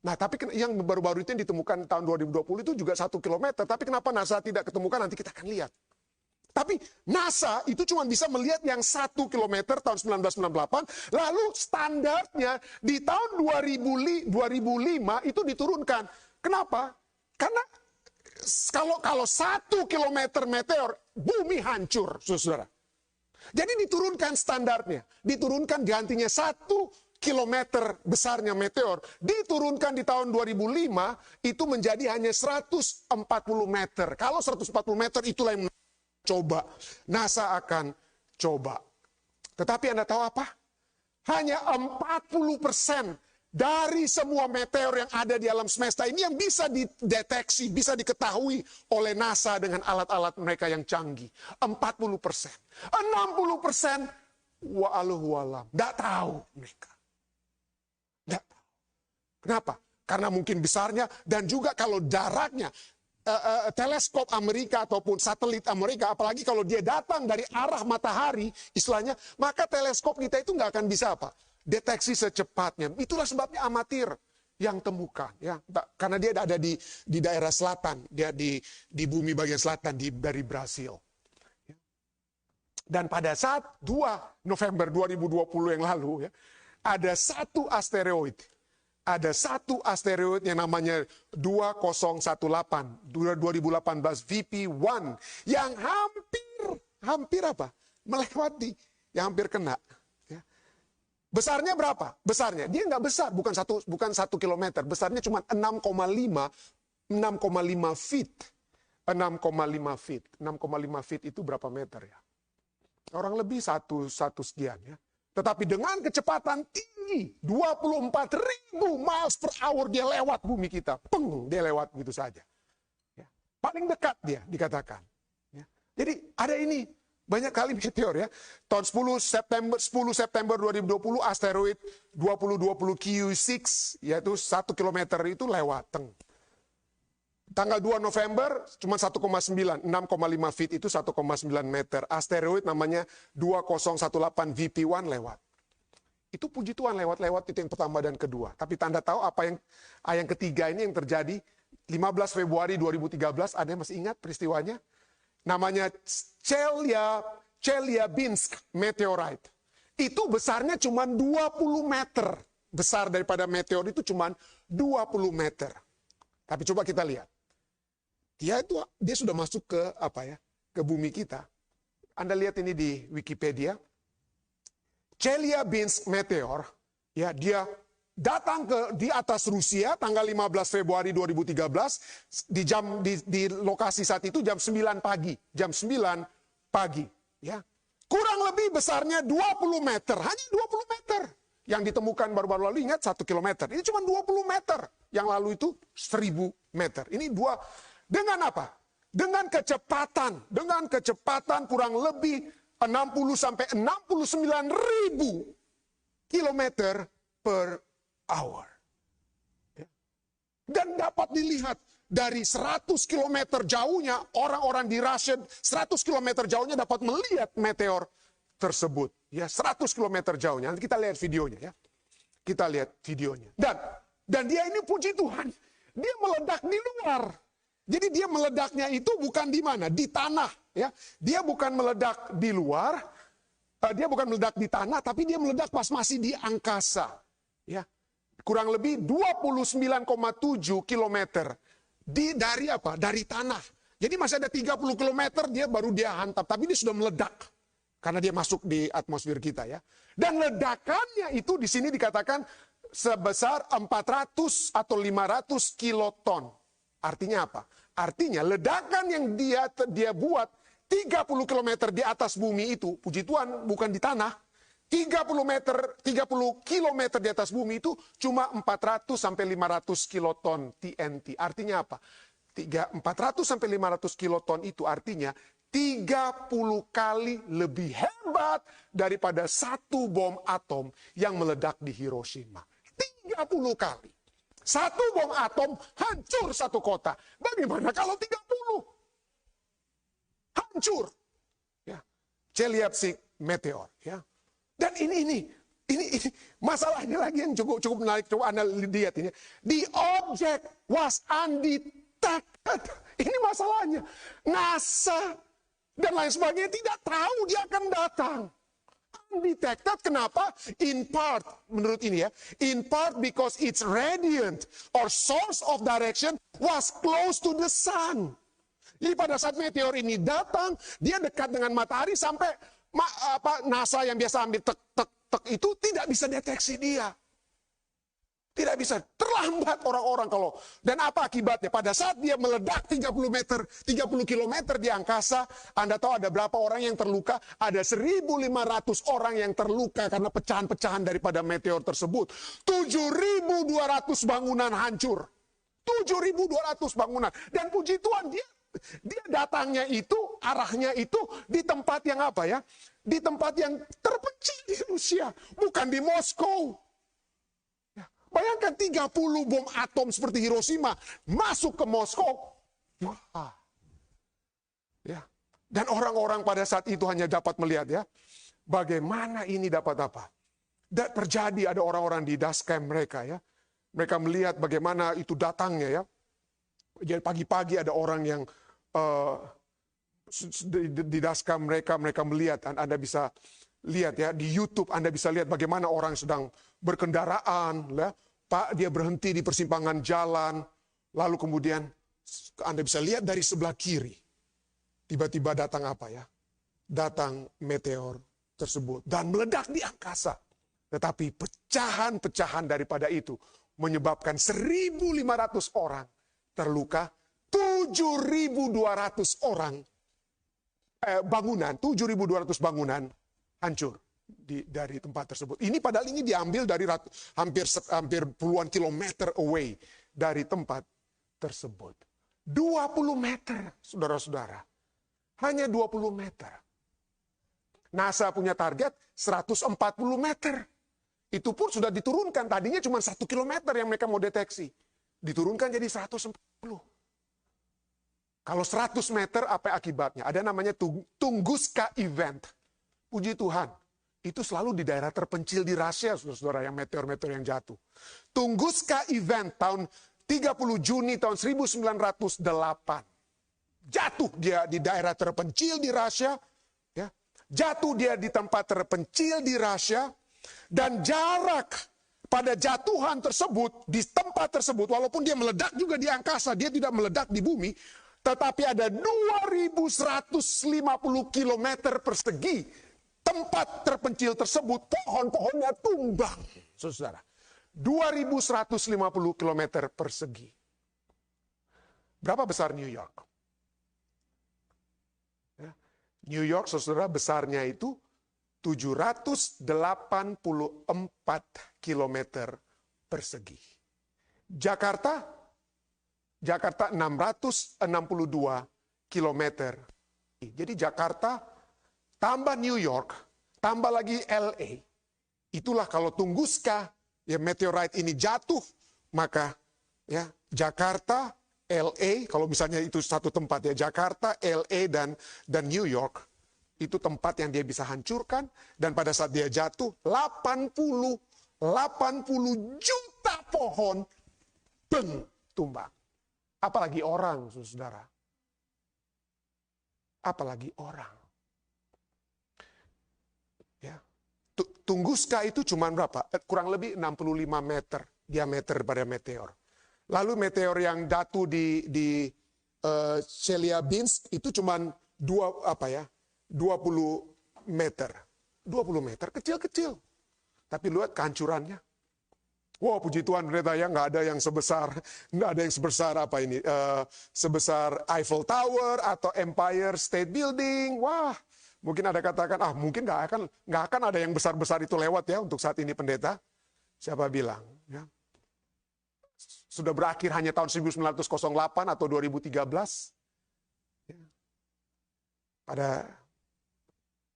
Nah, tapi yang baru-baru itu yang ditemukan tahun 2020 itu juga 1 kilometer. Tapi kenapa NASA tidak ketemukan? Nanti kita akan lihat. Tapi NASA itu cuma bisa melihat yang 1 kilometer tahun 1998. Lalu standarnya di tahun 2005 itu diturunkan. Kenapa? Karena kalau 1 kilometer meteor, bumi hancur, saudara. Jadi diturunkan standarnya. Diturunkan gantinya 1 kilometer besarnya meteor diturunkan di tahun 2005 itu menjadi hanya 140 meter. Kalau 140 meter itulah yang coba. NASA akan coba. Tetapi Anda tahu apa? Hanya 40% dari semua meteor yang ada di alam semesta ini yang bisa dideteksi, bisa diketahui oleh NASA dengan alat-alat mereka yang canggih. 40%. 60% wa'aluhualam. Tidak tahu mereka. Tidak tahu. Kenapa? Karena mungkin besarnya dan juga kalau jaraknya. Teleskop Amerika ataupun satelit Amerika, apalagi kalau dia datang dari arah matahari, istilahnya, maka teleskop kita itu nggak akan bisa apa? Deteksi secepatnya. Itulah sebabnya amatir yang temukan, ya, karena dia ada di daerah selatan, dia di bumi bagian selatan dari Brasil. Dan pada saat 2 November 2020 yang lalu, ya, ada satu asteroid. Ada satu asteroid yang namanya 2018 VP1 yang hampir apa? Melewati, yang hampir kena. Ya. Besarnya berapa? Besarnya dia nggak besar, bukan 1 kilometer. Besarnya cuma 6,5 feet. 6,5 feet. 6,5 feet itu berapa meter ya? Orang lebih satu sekian ya. Tetapi dengan kecepatan tinggi, 24.000 miles per hour dia lewat bumi kita. Peng, dia lewat begitu saja. Ya. Paling dekat dia dikatakan. Ya. Jadi ada ini, banyak kali meteor ya. Tahun 10 September 2020 asteroid 2020 Q6, yaitu 1 kilometer itu lewat. Teng. Tanggal 2 November cuma 6,5 feet itu 1,9 meter. Asteroid namanya 2018 VP1 lewat. Itu puji Tuhan lewat itu yang pertama dan kedua. Tapi tanda tahu apa yang ketiga ini yang terjadi 15 Februari 2013, ada yang masih ingat peristiwanya? Namanya Chelyabinsk meteorite. Itu besarnya cuma 20 meter. Besar daripada meteor itu cuma 20 meter. Tapi coba kita lihat. Dia sudah masuk ke ke bumi kita. Anda lihat ini di Wikipedia. Chelyabinsk meteor, ya, dia datang di atas Rusia tanggal 15 Februari 2013 di lokasi saat itu jam 9 pagi, ya. Kurang lebih besarnya 20 meter, hanya 20 meter. Yang ditemukan baru-baru lalu, ingat 1 kilometer. Ini cuma 20 meter. Yang lalu itu 1000 meter. Ini dengan apa? Dengan kecepatan kurang lebih 60 sampai 69.000 kilometer per hour. Dan dapat dilihat dari 100 kilometer jauhnya, orang-orang di Rusia 100 kilometer jauhnya dapat melihat meteor tersebut. Ya, 100 kilometer jauhnya. Nanti kita lihat videonya ya. Kita lihat videonya. Dan dia ini puji Tuhan, dia meledak di luar. Jadi dia meledaknya itu bukan di mana? Di tanah. Ya. Dia bukan meledak di luar, dia bukan meledak di tanah, tapi dia meledak pas masih di angkasa. Ya. Kurang lebih 29,7 kilometer dari apa? Dari tanah. Jadi masih ada 30 kilometer baru dia hantam, tapi dia sudah meledak. Karena dia masuk di atmosfer kita ya. Dan ledakannya itu di sini dikatakan sebesar 400 atau 500 kiloton. Artinya apa? Artinya ledakan yang dia buat 30 km di atas bumi itu, puji Tuhan bukan di tanah, 30 km di atas bumi itu cuma 400 sampai 500 kiloton TNT. Artinya apa? 400 sampai 500 kiloton itu artinya 30 kali lebih hebat daripada satu bom atom yang meledak di Hiroshima. 30 kali. Satu bom atom hancur satu kota. Bagaimana kalau 30? Hancur. Ya. Chelyabinsk meteor. Ya. Dan ini masalahnya lagi yang cukup menarik. Coba Anda lihat ini. The object was undetected. Ini masalahnya. NASA dan lain sebagainya tidak tahu dia akan datang. Undetected, kenapa? In part, menurut ini ya, in part because its radiant or source of direction was close to the sun. Jadi pada saat meteor ini datang, dia dekat dengan matahari sampai NASA yang biasa ambil tek itu tidak bisa deteksi dia. Tidak bisa, terlambat orang-orang kalau. Dan apa akibatnya? Pada saat dia meledak 30 kilometer di angkasa, Anda tahu ada berapa orang yang terluka? Ada 1.500 orang yang terluka karena pecahan-pecahan daripada meteor tersebut. 7.200 bangunan hancur. 7.200 bangunan. Dan puji Tuhan, dia datangnya itu, arahnya itu di tempat yang apa ya? Di tempat yang terpencil di Rusia, bukan di Moskow. Bayangkan 30 bom atom seperti Hiroshima masuk ke Moskow. Wah. Ya. Dan orang-orang pada saat itu hanya dapat melihat ya, bagaimana ini dapat apa? Dan terjadi ada orang-orang di dashcam mereka ya. Mereka melihat bagaimana itu datangnya ya. Jadi pagi-pagi ada orang yang di dashcam mereka melihat, dan Anda bisa lihat ya di YouTube, Anda bisa lihat bagaimana orang sedang berkendaraan, ya. Pak, dia berhenti di persimpangan jalan, lalu kemudian Anda bisa lihat dari sebelah kiri, tiba-tiba datang apa ya? Datang meteor tersebut dan meledak di angkasa. Tetapi pecahan-pecahan daripada itu menyebabkan 1.500 orang terluka, 7.200 orang bangunan, 7.200 bangunan hancur dari tempat tersebut. Ini padahal ini diambil dari hampir puluhan kilometer away dari tempat tersebut. 20 meter, saudara-saudara. Hanya 20 meter. NASA punya target 140 meter. Itu pun sudah diturunkan. Tadinya cuma 1 kilometer yang mereka mau deteksi. Diturunkan jadi 140. Kalau 100 meter, apa akibatnya? Ada namanya Tunguska Event. Puji Tuhan. Itu selalu di daerah terpencil di Rusia, saudara-saudara, yang meteor-meteor yang jatuh. Tunguska Event tahun 30 Juni tahun 1908. Jatuh dia di daerah terpencil di Rusia. Ya. Jatuh dia di tempat terpencil di Rusia. Dan jarak pada jatuhan tersebut, di tempat tersebut, walaupun dia meledak juga di angkasa, dia tidak meledak di bumi, tetapi ada 2.150 km persegi tempat terpencil tersebut, pohon-pohonnya tumbang, saudara. 2.150 km persegi. Berapa besar New York? Ya. New York, saudara, besarnya itu 784 km persegi. Jakarta 662 km. Jadi Jakarta tambah New York, tambah lagi LA. Itulah kalau Tunguska ya meteorite ini jatuh, maka ya Jakarta, LA, kalau misalnya itu satu tempat ya, Jakarta, LA dan New York, itu tempat yang dia bisa hancurkan, dan pada saat dia jatuh 80 juta pohon tumbang. Apalagi orang, saudara. Apalagi orang. Ya. Tunguska itu cuma berapa? Kurang lebih 65 meter diameter pada meteor. Lalu meteor yang jatuh di Chelyabinsk itu cuma 20 meter. 20 meter, kecil-kecil. Tapi lihat kehancurannya. Wah, puji Tuhan, ternyata ya nggak ada yang sebesar apa ini, sebesar Eiffel Tower atau Empire State Building. Wah, mungkin ada katakan, mungkin nggak akan ada yang besar-besar itu lewat ya untuk saat ini, pendeta. Siapa bilang? Ya. Sudah berakhir hanya tahun 1908 atau 2013. Ya.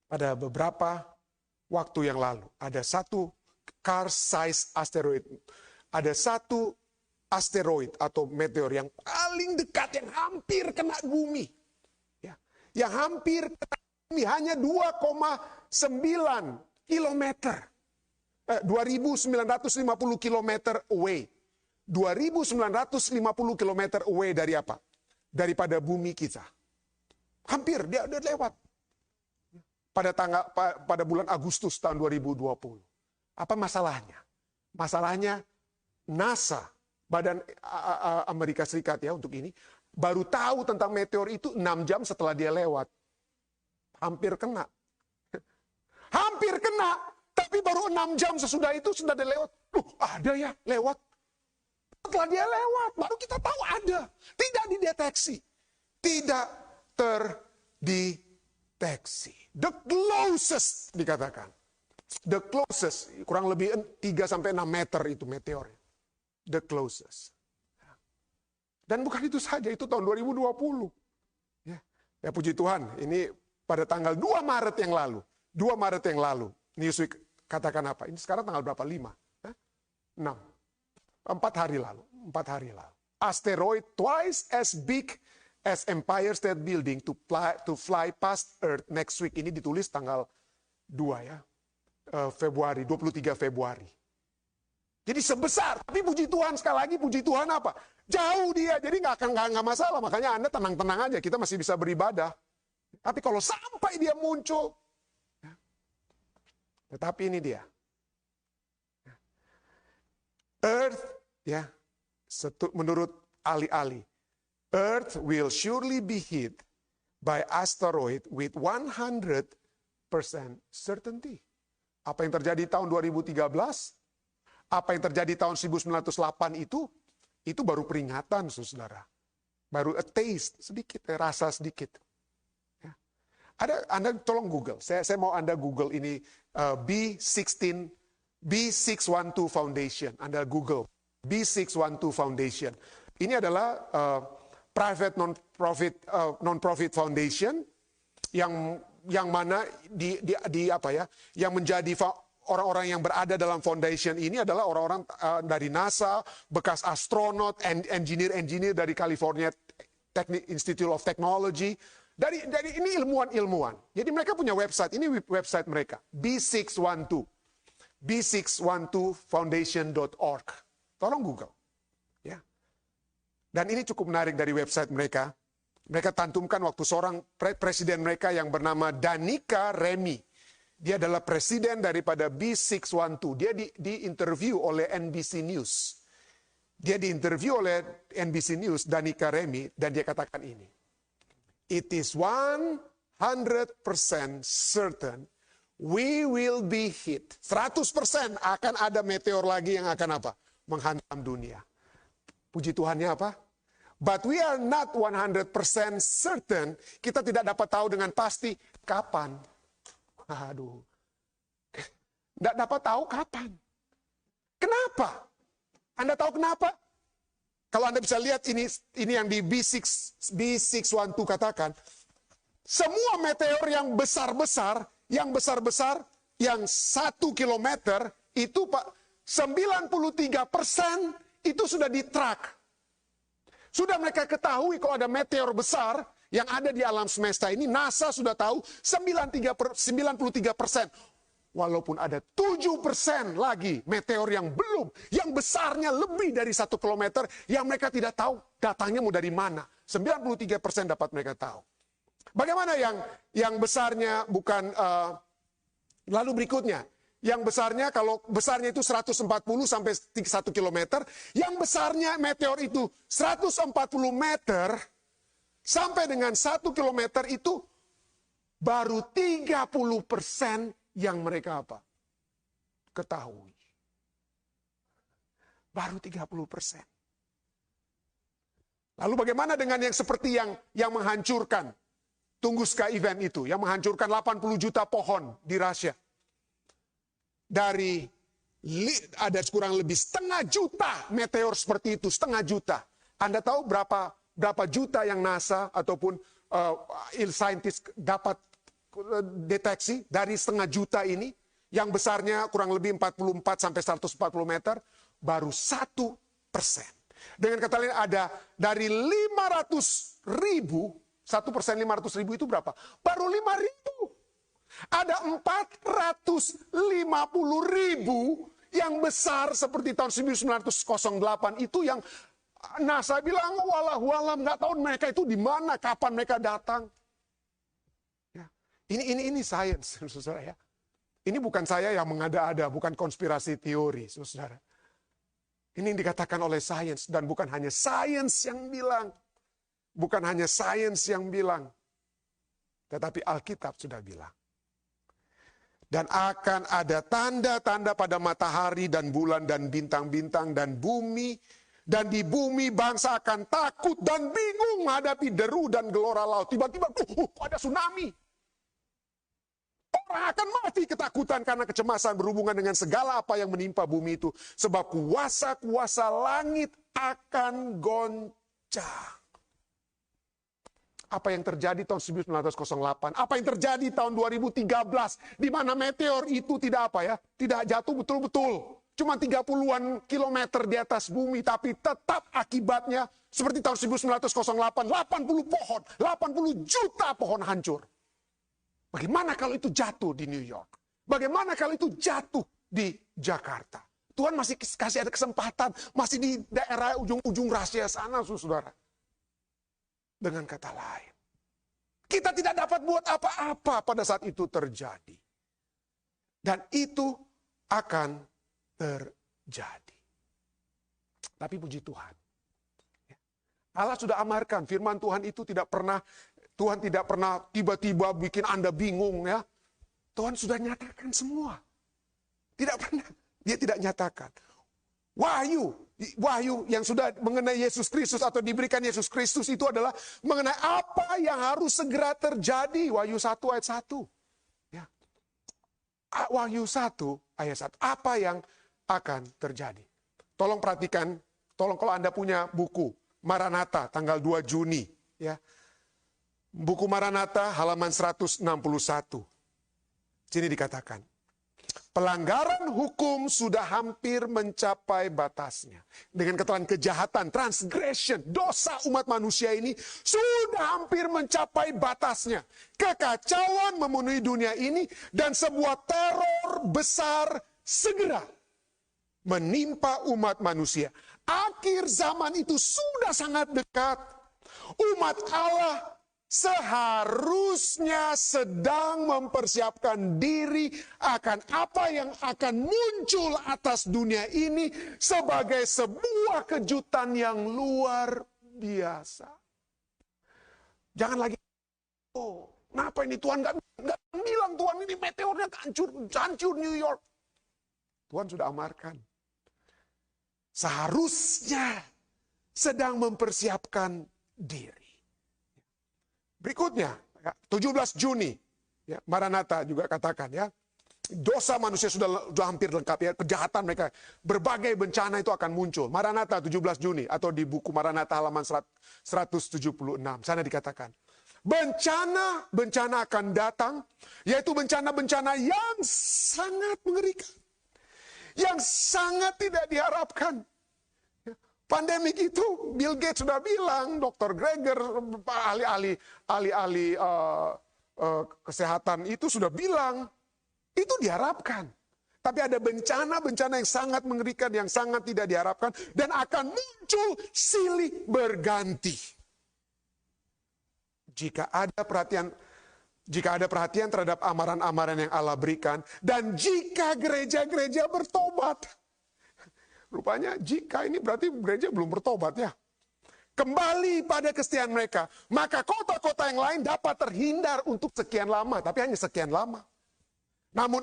Pada beberapa waktu yang lalu, ada satu car size asteroid. Ada satu asteroid atau meteor yang paling dekat, yang hampir kena bumi. Ya. Yang hampir kena bumi, hanya 2,9 kilometer. 2.950 kilometer away. 2.950 kilometer away dari apa? Daripada bumi kita. Hampir, dia udah lewat. Pada bulan Agustus tahun 2020. Apa masalahnya? Masalahnya NASA, Badan Amerika Serikat ya untuk ini, baru tahu tentang meteor itu 6 jam setelah dia lewat. Hampir kena. Hampir kena, tapi Tapi baru 6 jam sesudah itu sudah ada lewat. Ada ya lewat. Setelah dia lewat, baru kita tahu ada. Tidak dideteksi. Tidak terdeteksi. The closest dikatakan. The closest, kurang lebih 3-6 meter itu meteornya. The closest. Dan bukan itu saja, itu tahun 2020. Ya puji Tuhan, ini pada tanggal 2 Maret yang lalu. 2 Maret yang lalu, Newsweek katakan apa? Ini sekarang tanggal berapa? 5? 6. 4 hari lalu. 4 hari lalu. Asteroid twice as big as Empire State Building to fly past Earth next week. Ini ditulis tanggal 2 ya. Februari, 23 Februari. Jadi sebesar, tapi puji Tuhan, sekali lagi puji Tuhan apa? Jauh dia, jadi nggak masalah. Makanya Anda tenang-tenang aja, kita masih bisa beribadah. Tapi kalau sampai dia muncul, tetapi ini dia. Earth, ya, menurut ahli-ahli, Earth will surely be hit by asteroid with 100% certainty. Apa yang terjadi tahun 2013? Apa yang terjadi tahun 1908 itu baru peringatan, saudara. Baru a taste, sedikit, rasa sedikit. Ya. Anda tolong Google, saya mau Anda Google ini B612 Foundation. Anda Google B612 Foundation. Ini adalah private non-profit foundation yang mana yang menjadi orang-orang yang berada dalam foundation ini adalah orang-orang dari NASA, bekas astronot, engineer dari California Institute of Technology, dari ini ilmuwan. Jadi mereka punya website, ini website mereka, b612foundation.org. Tolong Google. Ya. Dan ini cukup menarik dari website mereka. Mereka tantumkan waktu seorang presiden mereka yang bernama Danica Remi. Dia adalah presiden daripada B612. Dia diinterview oleh NBC News. Dia diinterview oleh NBC News, Danica Remi, dan dia katakan ini. It is 100% certain we will be hit. 100% akan ada meteor lagi yang akan apa? Menghantam dunia. Puji Tuhannya apa? But we are not 100% certain. Kita tidak dapat tahu dengan pasti kapan. Aduh. Tidak dapat tahu kapan. Kenapa? Anda tahu kenapa? Kalau Anda bisa lihat ini yang di B612 katakan. Semua meteor yang besar-besar, yang 1 kilometer, itu Pak, 93% itu sudah di-track. Sudah mereka ketahui kalau ada meteor besar yang ada di alam semesta ini, NASA sudah tahu 93%. Walaupun ada 7% lagi meteor yang belum, yang besarnya lebih dari 1 kilometer, yang mereka tidak tahu datangnya mau dari mana. 93% dapat mereka tahu. Bagaimana yang besarnya bukan, lalu berikutnya, yang besarnya, kalau besarnya itu 140 sampai 1 kilometer, yang besarnya meteor itu 140 meter sampai dengan 1 kilometer itu baru 30% yang mereka apa? Ketahui. Baru 30%. Lalu bagaimana dengan yang seperti yang menghancurkan Tunguska event itu, yang menghancurkan 80 juta pohon di Rusia? Ada kurang lebih 0,5 juta meteor seperti itu, 0,5 juta. Anda tahu berapa juta yang NASA ataupun saintis dapat deteksi dari 0,5 juta ini, yang besarnya kurang lebih 44 sampai 140 meter, baru 1%. Dengan kata lain ada dari 500.000, 1% 500.000 itu berapa? Baru 5.000. Ada 450.000 yang besar seperti tahun 1908 itu yang NASA bilang walau nggak tahu mereka itu di mana, kapan mereka datang. Ya. Ini sains, saudara ya. Ini bukan saya yang mengada-ada, bukan konspirasi teori, saudara. Ini yang dikatakan oleh sains dan bukan hanya sains yang bilang, bukan hanya sains yang bilang, tetapi Alkitab sudah bilang. Dan akan ada tanda-tanda pada matahari dan bulan dan bintang-bintang dan bumi. Dan di bumi bangsa akan takut dan bingung menghadapi deru dan gelora laut. Tiba-tiba ada tsunami. Orang akan mati ketakutan karena kecemasan berhubungan dengan segala apa yang menimpa bumi itu. Sebab kuasa-kuasa langit akan goncang. Apa yang terjadi tahun 1908, apa yang terjadi tahun 2013, di mana meteor itu tidak tidak jatuh betul-betul. Cuma 30-an kilometer di atas bumi, tapi tetap akibatnya seperti tahun 1908, 80 pohon, 80 juta pohon hancur. Bagaimana kalau itu jatuh di New York? Bagaimana kalau itu jatuh di Jakarta? Tuhan masih kasih ada kesempatan, masih di daerah ujung-ujung rahasia sana, saudara. Dengan kata lain, kita tidak dapat buat apa-apa pada saat itu terjadi. Dan itu akan terjadi. Tapi puji Tuhan, Allah sudah amarkan firman Tuhan itu Tuhan tidak pernah tiba-tiba bikin Anda bingung ya. Tuhan sudah nyatakan semua. Tidak pernah, dia tidak nyatakan. Wahyu yang sudah mengenai Yesus Kristus atau diberikan Yesus Kristus itu adalah mengenai apa yang harus segera terjadi. Wahyu 1 ayat 1. Ya. Wahyu 1 ayat 1. Apa yang akan terjadi? Tolong perhatikan, tolong kalau Anda punya buku Maranatha tanggal 2 Juni. Ya. Buku Maranatha halaman 161. Sini dikatakan. Pelanggaran hukum sudah hampir mencapai batasnya. Dengan keterangan kejahatan, transgression, dosa umat manusia ini sudah hampir mencapai batasnya. Kekacauan memenuhi dunia ini dan sebuah teror besar segera menimpa umat manusia. Akhir zaman itu sudah sangat dekat. Umat Allah seharusnya sedang mempersiapkan diri akan apa yang akan muncul atas dunia ini sebagai sebuah kejutan yang luar biasa. Jangan lagi, kenapa ini Tuhan nggak bilang Tuhan ini meteornya hancur New York. Tuhan sudah amarkan. Seharusnya sedang mempersiapkan diri. Berikutnya, 17 Juni, ya, Maranatha juga katakan ya, dosa manusia sudah hampir lengkap ya, kejahatan mereka, berbagai bencana itu akan muncul. Maranatha 17 Juni atau di buku Maranatha halaman 176, sana dikatakan, bencana akan datang, yaitu bencana-bencana yang sangat mengerikan, yang sangat tidak diharapkan. Pandemik itu Bill Gates sudah bilang, Dr. Greger, ahli-ahli kesehatan itu sudah bilang, itu diharapkan. Tapi ada bencana-bencana yang sangat mengerikan, yang sangat tidak diharapkan, dan akan muncul silih berganti. Jika ada perhatian terhadap amaran-amaran yang Allah berikan, dan jika gereja-gereja bertobat. Rupanya jika ini berarti gereja belum bertobat ya. Kembali pada kesetiaan mereka. Maka kota-kota yang lain dapat terhindar untuk sekian lama. Tapi hanya sekian lama. Namun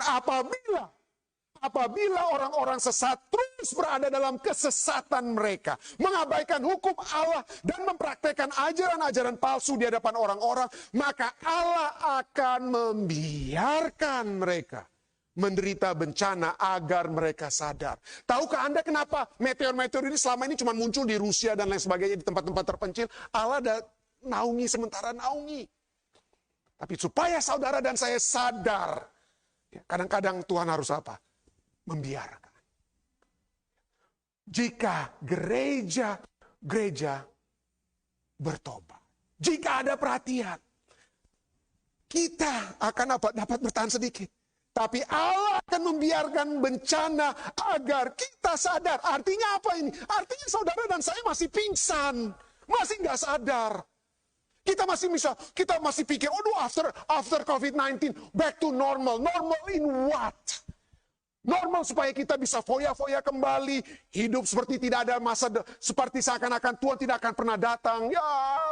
apabila orang-orang sesat terus berada dalam kesesatan mereka. Mengabaikan hukum Allah dan mempraktekkan ajaran-ajaran palsu di hadapan orang-orang. Maka Allah akan membiarkan mereka menderita bencana agar mereka sadar. Tahukah Anda kenapa meteor-meteor ini selama ini cuma muncul di Rusia dan lain sebagainya, di tempat-tempat terpencil? Allah ada naungi sementara naungi. Tapi supaya saudara dan saya sadar, kadang-kadang Tuhan harus apa? Membiarkan. Jika gereja bertobat, jika ada perhatian, kita akan dapat bertahan sedikit. Tapi Allah akan membiarkan bencana agar kita sadar. Artinya apa ini? Artinya saudara dan saya masih pingsan. Masih nggak sadar. Kita masih pikir, after COVID-19, back to normal. Normal in what? Normal supaya kita bisa foya-foya kembali. Hidup seperti tidak ada seperti seakan-akan Tuhan tidak akan pernah datang. Ya,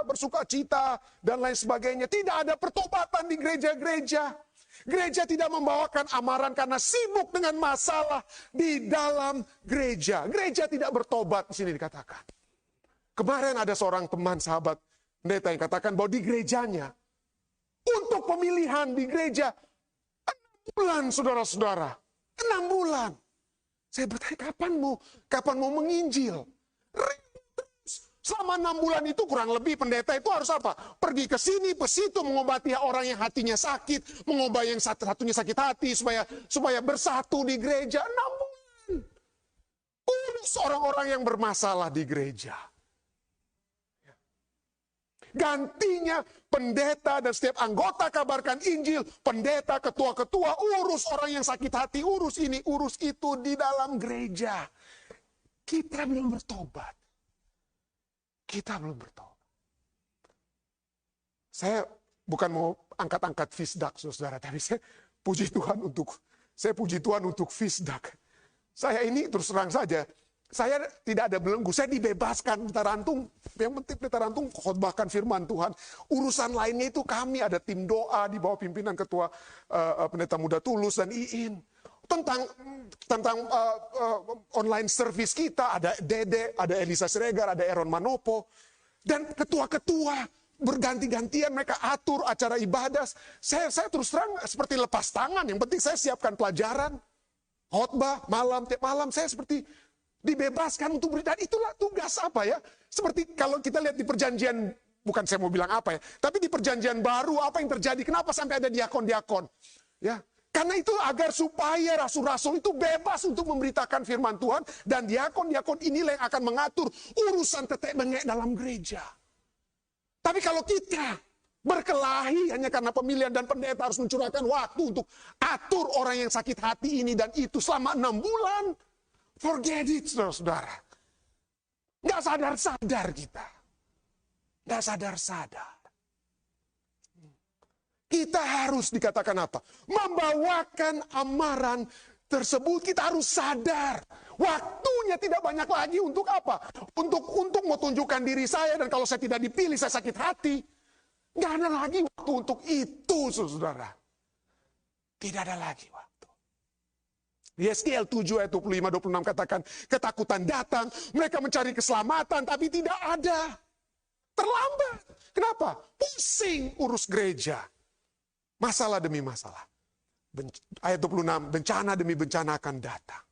bersuka cita dan lain sebagainya. Tidak ada pertobatan di gereja-gereja. Gereja tidak membawakan amaran karena sibuk dengan masalah di dalam gereja. Gereja tidak bertobat, di sini dikatakan. Kemarin ada seorang teman sahabat pendeta yang katakan bahwa di gerejanya, untuk pemilihan di gereja, 6 bulan saudara-saudara. 6 bulan. Saya bertanya, kapan mau menginjil? Selama 6 bulan itu kurang lebih pendeta itu harus apa? Pergi ke sini, ke situ, mengobati orang yang hatinya sakit, mengobati yang satunya sakit hati, supaya bersatu di gereja. 6 bulan. Urus orang-orang yang bermasalah di gereja. Gantinya pendeta dan setiap anggota kabarkan Injil, pendeta, ketua-ketua, urus orang yang sakit hati, urus ini, urus itu di dalam gereja. Kita belum bertobat. Kita belum bertobat. Saya bukan mau angkat-angkat fisdak, saudara, tapi saya puji Tuhan untuk fisdak. Saya ini terus terang saja, saya tidak ada belenggu, saya dibebaskan Pendeta Rantung. Yang penting Pendeta Rantung khotbahkan firman Tuhan. Urusan lainnya itu kami ada tim doa di bawah pimpinan Ketua Pendeta Muda Tulus dan Iin. Tentang online service kita, ada Dede, ada Elisa Siregar, ada Aaron Manopo. Dan ketua-ketua berganti-gantian mereka atur acara ibadah. Saya terus terang seperti lepas tangan, yang penting saya siapkan pelajaran. Khotbah, tiap malam saya seperti dibebaskan untuk berita. Itulah tugas apa ya. Seperti kalau kita lihat di perjanjian, bukan saya mau bilang apa ya, tapi di perjanjian baru apa yang terjadi, kenapa sampai ada diakon-diakon. Ya, karena itu agar supaya rasul-rasul itu bebas untuk memberitakan firman Tuhan. Dan diakon-diakon inilah yang akan mengatur urusan tetek bengek dalam gereja. Tapi kalau kita berkelahi hanya karena pemilihan dan pendeta harus mencurahkan waktu untuk atur orang yang sakit hati ini dan itu selama 6 bulan. Forget it, saudara-saudara. Nggak sadar-sadar kita. Nggak sadar-sadar. Kita harus dikatakan apa? Membawakan amaran tersebut. Kita harus sadar. Waktunya tidak banyak lagi untuk apa? Untuk mau tunjukkan diri saya. Dan kalau saya tidak dipilih, saya sakit hati. Nggak ada lagi waktu untuk itu, saudara. Tidak ada lagi waktu. Yeskiel 7 ayat 25-26 katakan, ketakutan datang, mereka mencari keselamatan, tapi tidak ada. Terlambat. Kenapa? Pusing urus gereja. Masalah demi masalah. Ayat 26, bencana demi bencana akan datang.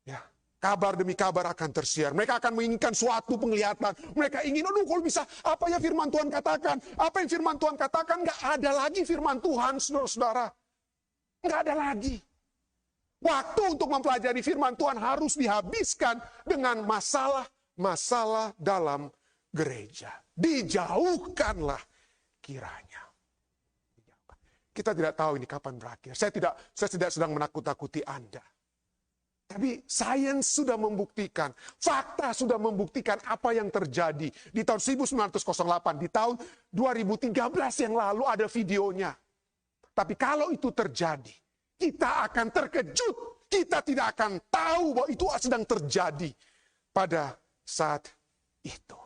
Ya, kabar demi kabar akan tersiar. Mereka akan menginginkan suatu penglihatan. Mereka ingin, aduh kalau bisa, apa ya firman Tuhan katakan? Apa yang firman Tuhan katakan? Nggak ada lagi firman Tuhan, saudara-saudara. Nggak ada lagi. Waktu untuk mempelajari firman Tuhan harus dihabiskan dengan masalah-masalah dalam gereja. Dijauhkanlah kiranya. Kita tidak tahu ini kapan berakhir. Saya tidak sedang menakut-nakuti Anda. Tapi sains sudah membuktikan, fakta sudah membuktikan apa yang terjadi di tahun 1908, di tahun 2013 yang lalu ada videonya. Tapi kalau itu terjadi, kita akan terkejut. Kita tidak akan tahu bahwa itu sedang terjadi pada saat itu.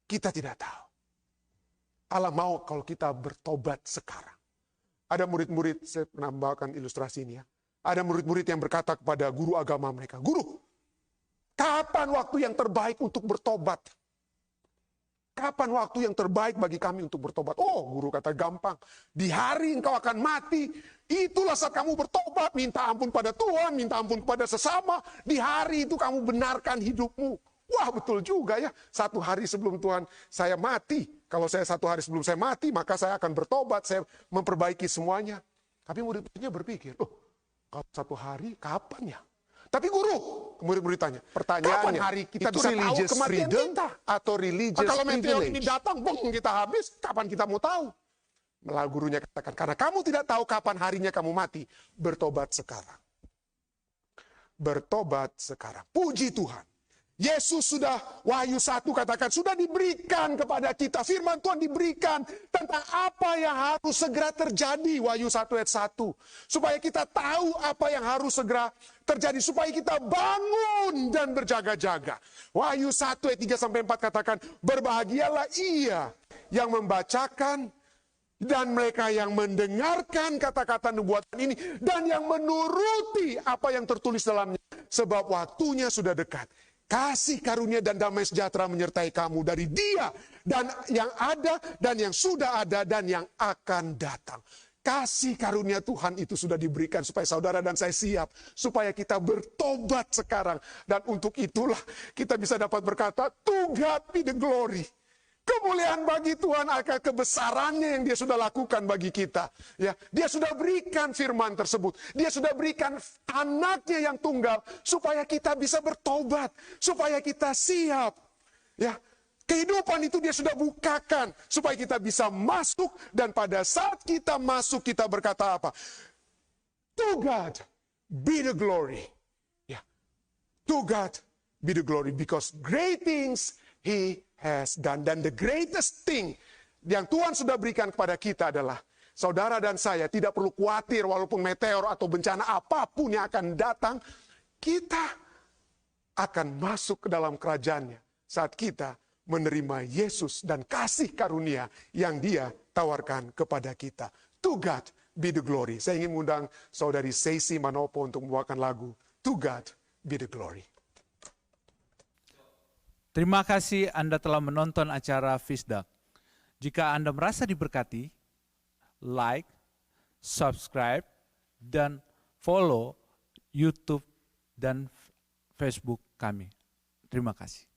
Kita tidak tahu. Allah mau kalau kita bertobat sekarang. Ada murid-murid, saya pernah membawakan ilustrasi ini ya. Ada murid-murid yang berkata kepada guru agama mereka, guru, kapan waktu yang terbaik untuk bertobat? Kapan waktu yang terbaik bagi kami untuk bertobat? Oh, guru kata gampang. Di hari engkau akan mati, itulah saat kamu bertobat, minta ampun pada Tuhan, minta ampun pada sesama. Di hari itu kamu benarkan hidupmu. Wah, betul juga ya. 1 hari sebelum Tuhan saya mati. Kalau saya 1 hari sebelum saya mati, maka saya akan bertobat, saya memperbaiki semuanya. Tapi murid-muridnya berpikir, oh, kalau 1 hari kapan ya? Tapi guru, murid-murid tanya, pertanyaannya, kapan hari kita bisa tahu kematian kita? Atau religious kalau meteor ini datang, kita habis, kapan kita mau tahu? Malah gurunya katakan, karena kamu tidak tahu kapan harinya kamu mati, bertobat sekarang. Bertobat sekarang. Puji Tuhan. Yesus sudah, Wahyu 1 katakan, sudah diberikan kepada kita. Firman Tuhan diberikan tentang apa yang harus segera terjadi. Wahyu 1 ayat 1. Supaya kita tahu apa yang harus segera terjadi. Supaya kita bangun dan berjaga-jaga. Wahyu 1 ayat 3-4 katakan, berbahagialah ia yang membacakan Dan mereka yang mendengarkan kata-kata nubuatan ini dan yang menuruti apa yang tertulis dalamnya. Sebab waktunya sudah dekat. Kasih karunia dan damai sejahtera menyertai kamu dari Dia dan yang ada dan yang sudah ada dan yang akan datang. Kasih karunia Tuhan itu sudah diberikan supaya saudara dan saya siap. Supaya kita bertobat sekarang. Dan untuk itulah kita bisa dapat berkata, to God be the glory. Kemuliaan bagi Tuhan akan kebesarannya yang Dia sudah lakukan bagi kita. Ya, Dia sudah berikan firman tersebut. Dia sudah berikan anaknya yang tunggal supaya kita bisa bertobat, supaya kita siap. Ya, kehidupan itu Dia sudah bukakan supaya kita bisa masuk dan pada saat kita masuk kita berkata apa? To God be the glory. Ya, to God be the glory because great things He has done. Dan the greatest thing yang Tuhan sudah berikan kepada kita adalah saudara dan saya tidak perlu khawatir walaupun meteor atau bencana apapun yang akan datang, kita akan masuk ke dalam kerajaannya saat kita menerima Yesus dan kasih karunia yang Dia tawarkan kepada kita. To God be the glory. Saya ingin mengundang saudari Seisi Manopo untuk membawakan lagu To God be the glory. Terima kasih Anda telah menonton acara Fisdak. Jika Anda merasa diberkati, like, subscribe, dan follow YouTube dan Facebook kami. Terima kasih.